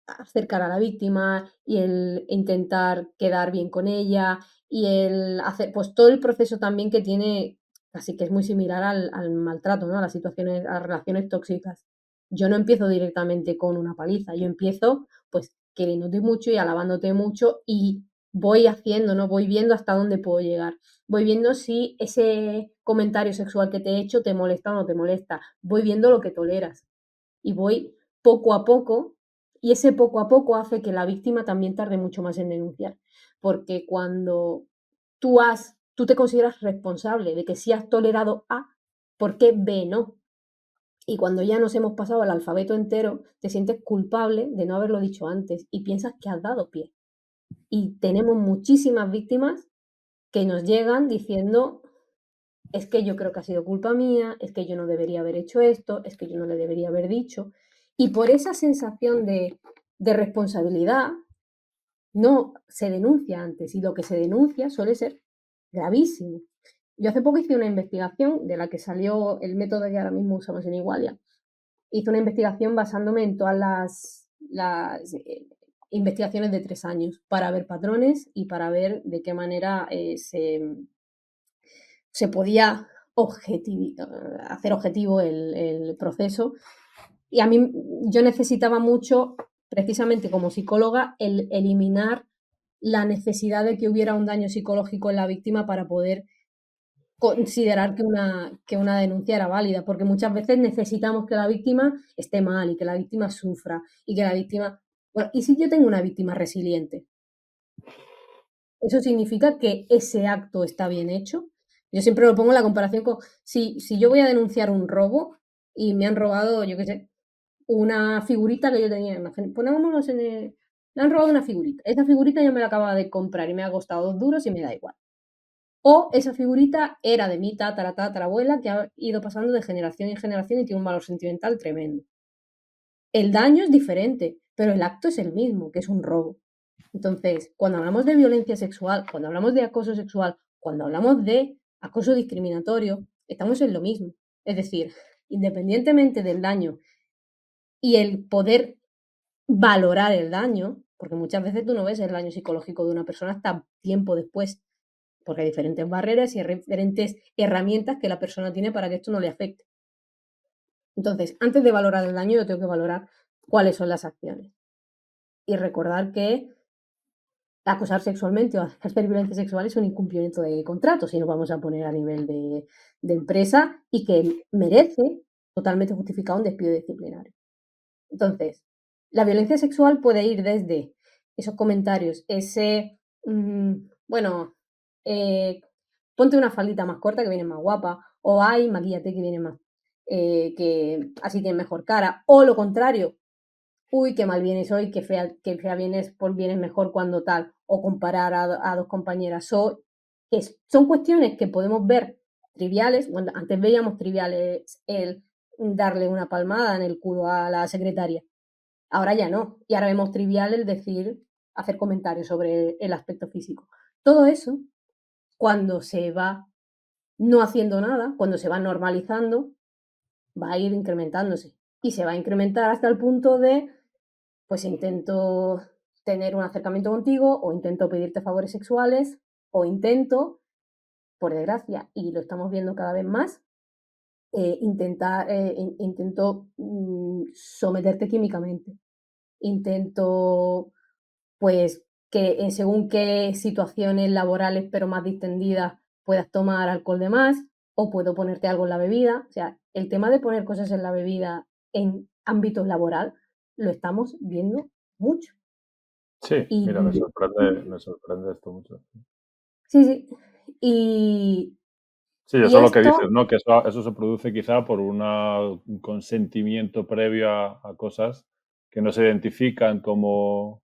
acercar a la víctima y el intentar quedar bien con ella y el hacer, pues todo el proceso también que tiene, así que es muy similar al maltrato, ¿no? A las situaciones, a las relaciones tóxicas. Yo no empiezo directamente con una paliza, yo empiezo pues queriéndote mucho y alabándote mucho y voy haciendo, ¿no? Voy viendo hasta dónde puedo llegar. Voy viendo si ese comentario sexual que te he hecho te molesta o no te molesta. Voy viendo lo que toleras. Y voy poco a poco, y ese poco a poco hace que la víctima también tarde mucho más en denunciar. Porque cuando tú te consideras responsable de que si has tolerado A, ¿por qué B no? Y cuando ya nos hemos pasado el alfabeto entero, te sientes culpable de no haberlo dicho antes y piensas que has dado pie. Y tenemos muchísimas víctimas que nos llegan diciendo, es que yo creo que ha sido culpa mía, es que yo no debería haber hecho esto, es que yo no le debería haber dicho. Y por esa sensación de responsabilidad, no se denuncia antes y lo que se denuncia suele ser gravísimo. Yo hace poco hice una investigación de la que salió el método que ahora mismo usamos en Igualia. Hice una investigación basándome en todas las investigaciones de 3 años para ver patrones y para ver de qué manera se podía hacer objetivo el proceso. Y a mí yo necesitaba mucho, precisamente como psicóloga, el eliminar la necesidad de que hubiera un daño psicológico en la víctima para poder considerar que una denuncia era válida, porque muchas veces necesitamos que la víctima esté mal y que la víctima sufra y que la víctima... Bueno, ¿y si yo tengo una víctima resiliente? ¿Eso significa que ese acto está bien hecho? Yo siempre lo pongo en la comparación con si yo voy a denunciar un robo y me han robado, yo qué sé, una figurita que yo tenía, ponémonos me han robado una figurita. Esa figurita yo me la acababa de comprar y me ha costado 2 duros y me da igual. O esa figurita era de mi tatarabuela que ha ido pasando de generación en generación y tiene un valor sentimental tremendo. El daño es diferente, pero el acto es el mismo, que es un robo. Entonces, cuando hablamos de violencia sexual, cuando hablamos de acoso sexual, cuando hablamos de acoso discriminatorio, estamos en lo mismo. Es decir, independientemente del daño y el poder valorar el daño, porque muchas veces tú no ves el daño psicológico de una persona hasta tiempo después, porque hay diferentes barreras y diferentes herramientas que la persona tiene para que esto no le afecte. Entonces, antes de valorar el daño, yo tengo que valorar cuáles son las acciones. Y recordar que acosar sexualmente o hacer violencia sexual es un incumplimiento de contrato, si nos vamos a poner a nivel de empresa, y que merece totalmente justificado un despido disciplinario. Entonces, la violencia sexual puede ir desde esos comentarios, bueno, ponte una faldita más corta que viene más guapa, o ay, maquíllate que viene más, que así tienes mejor cara, o lo contrario, uy, qué mal vienes hoy, qué fea vienes, vienes mejor cuando tal, o comparar a dos compañeras, son cuestiones que podemos ver triviales. Bueno, antes veíamos triviales el darle una palmada en el culo a la secretaria, ahora ya no, y ahora vemos trivial el decir, hacer comentarios sobre el aspecto físico. Todo eso, cuando se va no haciendo nada, cuando se va normalizando, va a ir incrementándose, y se va a incrementar hasta el punto de, pues intento tener un acercamiento contigo, o intento pedirte favores sexuales, o intento, por desgracia, y lo estamos viendo cada vez más, intento someterte químicamente. Intento, pues, que según qué situaciones laborales, pero más distendidas, puedas tomar alcohol de más, o puedo ponerte algo en la bebida. O sea, el tema de poner cosas en la bebida en ámbito laboral lo estamos viendo mucho. Sí, Y mira, me sorprende esto mucho. sí, sí. Y, Sí, y eso es lo que esto, dices, ¿no? Que eso se produce quizá por un consentimiento previo a cosas que no se identifican como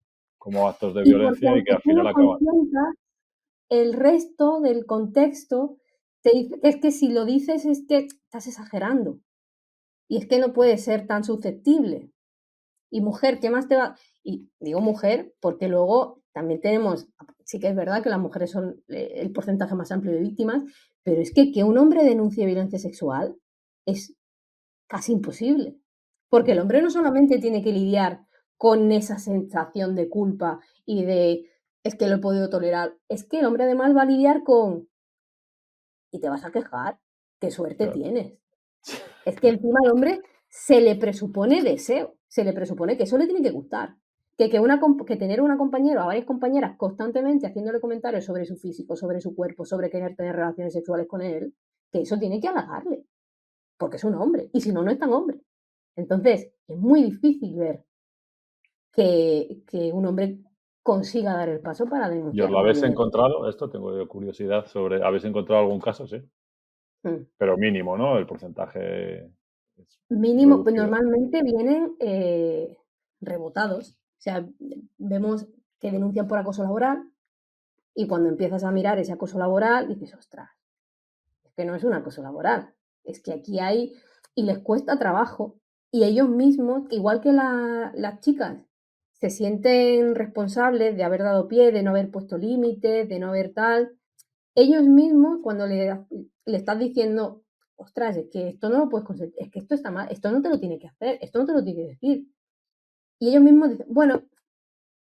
actos de y porque violencia y que aunque al tú final lo acaban. consientas, el resto del contexto te dice que es que si lo dices es que estás exagerando. Y es que no puedes ser tan susceptible. Y mujer, ¿qué más te va? Y digo mujer porque luego también tenemos, sí que es verdad que las mujeres son el porcentaje más amplio de víctimas, pero es que un hombre denuncie violencia sexual es casi imposible. Porque el hombre no solamente tiene que lidiar con esa sensación de culpa y de es que lo he podido tolerar, es que el hombre además va a lidiar con y te vas a quejar, qué suerte Claro. tienes. Es que encima al hombre se le presupone deseo, se le presupone que eso le tiene que gustar. Que tener una compañera o varias compañeras constantemente haciéndole comentarios sobre su físico, sobre su cuerpo, sobre querer tener relaciones sexuales con él, que eso tiene que halagarle, porque es un hombre, y si no, no es tan hombre. Entonces, es muy difícil ver que un hombre consiga dar el paso para ¿Y os denunciar lo una habéis violencia. encontrado? Esto tengo yo curiosidad sobre, ¿habéis encontrado algún caso? Sí, Mm. pero mínimo, ¿no? El porcentaje es Mínimo, pues reducido. normalmente vienen rebotados. O sea, vemos que denuncian por acoso laboral y cuando empiezas a mirar ese acoso laboral dices, ostras, es que no es un acoso laboral, es que aquí hay, y les cuesta trabajo, y ellos mismos, igual que las chicas, se sienten responsables de haber dado pie, de no haber puesto límites, de no haber tal, ellos mismos cuando le estás diciendo, ostras, es que esto no lo puedes conseguir, es que esto está mal, esto no te lo tiene que hacer, esto no te lo tiene que decir. Y ellos mismos dicen, bueno,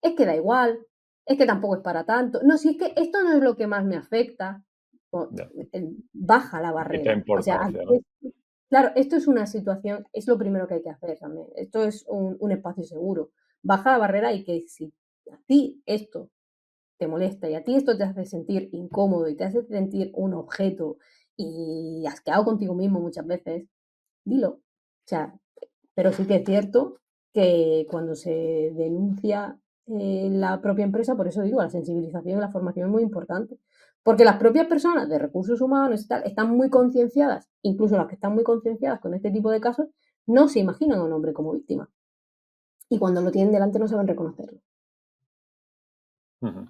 es que da igual, es que tampoco es para tanto. No, si es que esto no es lo que más me afecta, Ya. baja la Quita barrera. O sea, importancia, ¿no? claro, esto es una situación, es lo primero que hay que hacer también. Esto es un espacio seguro. Baja la barrera y que si a ti esto te molesta y a ti esto te hace sentir incómodo y te hace sentir un objeto y asqueado contigo mismo muchas veces, dilo. O sea, pero sí que es cierto que cuando se denuncia la propia empresa, por eso digo, la sensibilización y la formación es muy importante. Porque las propias personas de recursos humanos y tal están muy concienciadas, incluso las que están muy concienciadas con este tipo de casos, no se imaginan a un hombre como víctima. Y cuando lo tienen delante no saben reconocerlo. Ujú.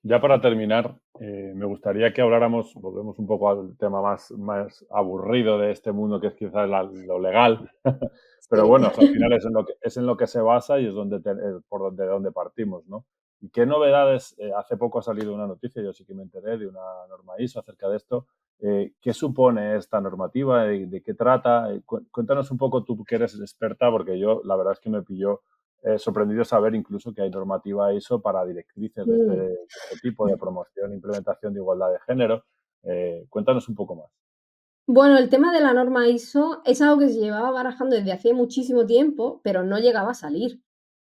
Ya para terminar, me gustaría que habláramos, volvemos un poco al tema más aburrido de este mundo, que es quizás lo legal, pero Sí. bueno, al final es en lo que se basa y es de donde partimos, ¿no? ¿Y qué novedades? Hace poco ha salido una noticia, yo sí que me enteré de una norma ISO acerca de esto, ¿Qué supone esta normativa? ¿De qué trata? Cuéntanos un poco, tú que eres experta, porque yo la verdad es que me pilló sorprendido saber incluso que hay normativa ISO para directrices Mm. de este tipo, de promoción e implementación de igualdad de género. Cuéntanos un poco más. Bueno, el tema de la norma ISO es algo que se llevaba barajando desde hace muchísimo tiempo, pero no llegaba a salir.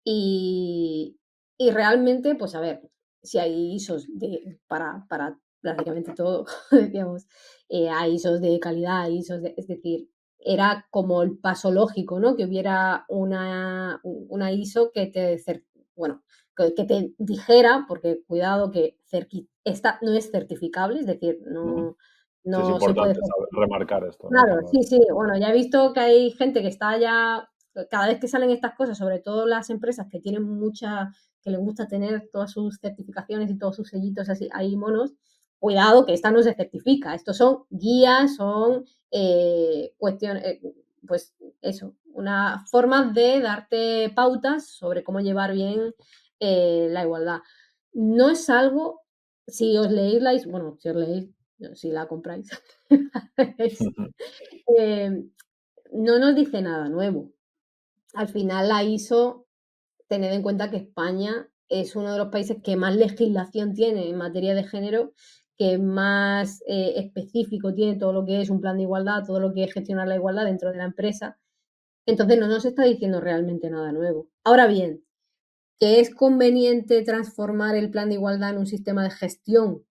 Y, y realmente, pues a ver, si hay ISOs para prácticamente todo, decíamos, hay ISOs de calidad, hay ISOs es decir, era como el paso lógico, ¿no? Que hubiera una ISO que bueno, que te dijera, porque cuidado que esta no es certificable, es decir, Ujú. Sí, es no se puede. importante saber remarcar esto, ¿no? Claro, Cuando... sí, sí. Bueno, ya he visto que hay gente que está ya cada vez que salen estas cosas, sobre todo las empresas que tienen que les gusta tener todas sus certificaciones y todos sus sellitos así ahí monos, cuidado que esta no se certifica. Estos son guías, son cuestiones, pues eso, una forma de darte pautas sobre cómo llevar bien la igualdad. No es algo, si os leéis bueno, si os leéis, no, si la compráis, eh, no nos dice nada nuevo. Al final la ISO, tened en cuenta que España es uno de los países que más legislación tiene en materia de género, que más específico tiene todo lo que es un plan de igualdad, todo lo que es gestionar la igualdad dentro de la empresa. Entonces no nos está diciendo realmente nada nuevo. Ahora bien, ¿que es conveniente transformar el plan de igualdad en un sistema de gestión?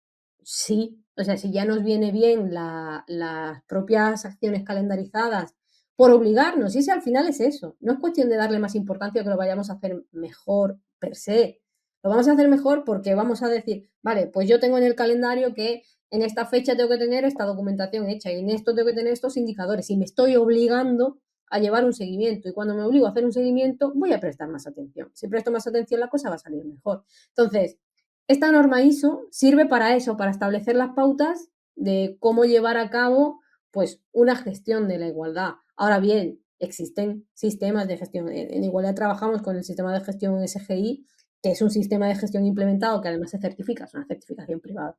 Sí, o sea, si ya nos viene bien las propias acciones calendarizadas por obligarnos, y ese al final es eso, no es cuestión de darle más importancia o que lo vayamos a hacer mejor per se, lo vamos a hacer mejor porque vamos a decir, vale, pues yo tengo en el calendario que en esta fecha tengo que tener esta documentación hecha y en esto tengo que tener estos indicadores y me estoy obligando a llevar un seguimiento y cuando me obligo a hacer un seguimiento voy a prestar más atención. Si presto más atención la cosa va a salir mejor. Entonces, esta norma ISO sirve para eso, para establecer las pautas de cómo llevar a cabo pues una gestión de la igualdad. Ahora bien, existen sistemas de gestión. En igualdad trabajamos con el sistema de gestión SGI, que es un sistema de gestión implementado que además se certifica, es una certificación privada.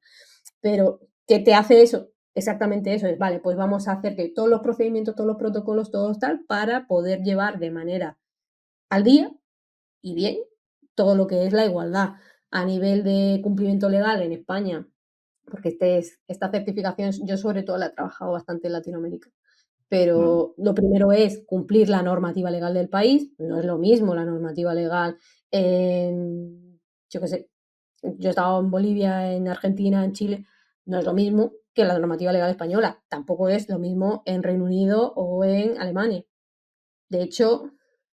Pero, ¿qué te hace eso? Exactamente eso, es, vale, pues vamos a hacer que todos los procedimientos, todos los protocolos, todos tal, para poder llevar de manera al día y bien todo lo que es la igualdad. A nivel de cumplimiento legal en España, porque esta certificación yo sobre todo la he trabajado bastante en Latinoamérica, Ujú. pero lo primero es cumplir la normativa legal del país, no es lo mismo la normativa legal en, yo qué sé, yo he estado en Bolivia, en Argentina, en Chile, no es lo mismo que la normativa legal española, tampoco es lo mismo en Reino Unido o en Alemania. De hecho,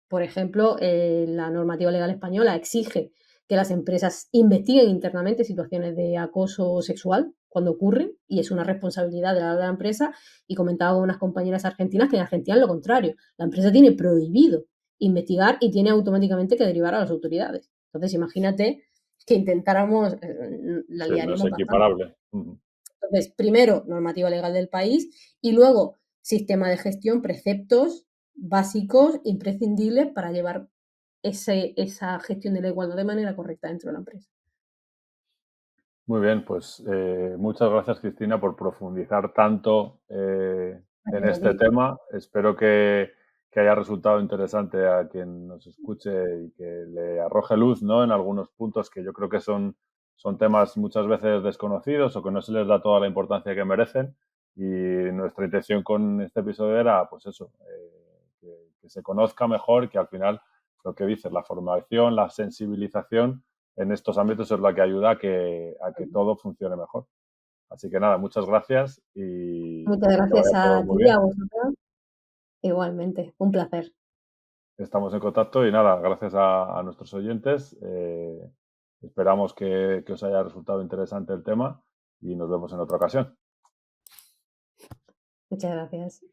por ejemplo, la normativa legal española exige que las empresas investiguen internamente situaciones de acoso sexual cuando ocurren y es una responsabilidad de la empresa. Y comentaba con unas compañeras argentinas que en Argentina es lo contrario. La empresa tiene prohibido investigar y tiene automáticamente que derivar a las autoridades. Entonces, imagínate que intentáramos, la Sí, no es liaríamos bastante. equiparable. Ujú. Entonces, primero, normativa legal del país y luego sistema de gestión, preceptos básicos, imprescindibles para llevar esa gestión de la igualdad de manera correcta dentro de la empresa. Muy bien, pues muchas gracias, Cristina, por profundizar tanto en Gracias a este ti. tema. Espero que haya resultado interesante a quien nos escuche y que le arroje luz, ¿no?, en algunos puntos que yo creo que son temas muchas veces desconocidos o que no se les da toda la importancia que merecen. Y nuestra intención con este episodio era, pues eso, que se conozca mejor, que al final lo que dices, la formación, la sensibilización en estos ámbitos es la que ayuda a que todo funcione mejor. Así que nada, muchas gracias Muchas y que gracias vaya a todo muy ti y a bien. vosotros. Igualmente, un placer. Estamos en contacto y nada, gracias a nuestros oyentes. Esperamos que os haya resultado interesante el tema y nos vemos en otra ocasión. Muchas gracias.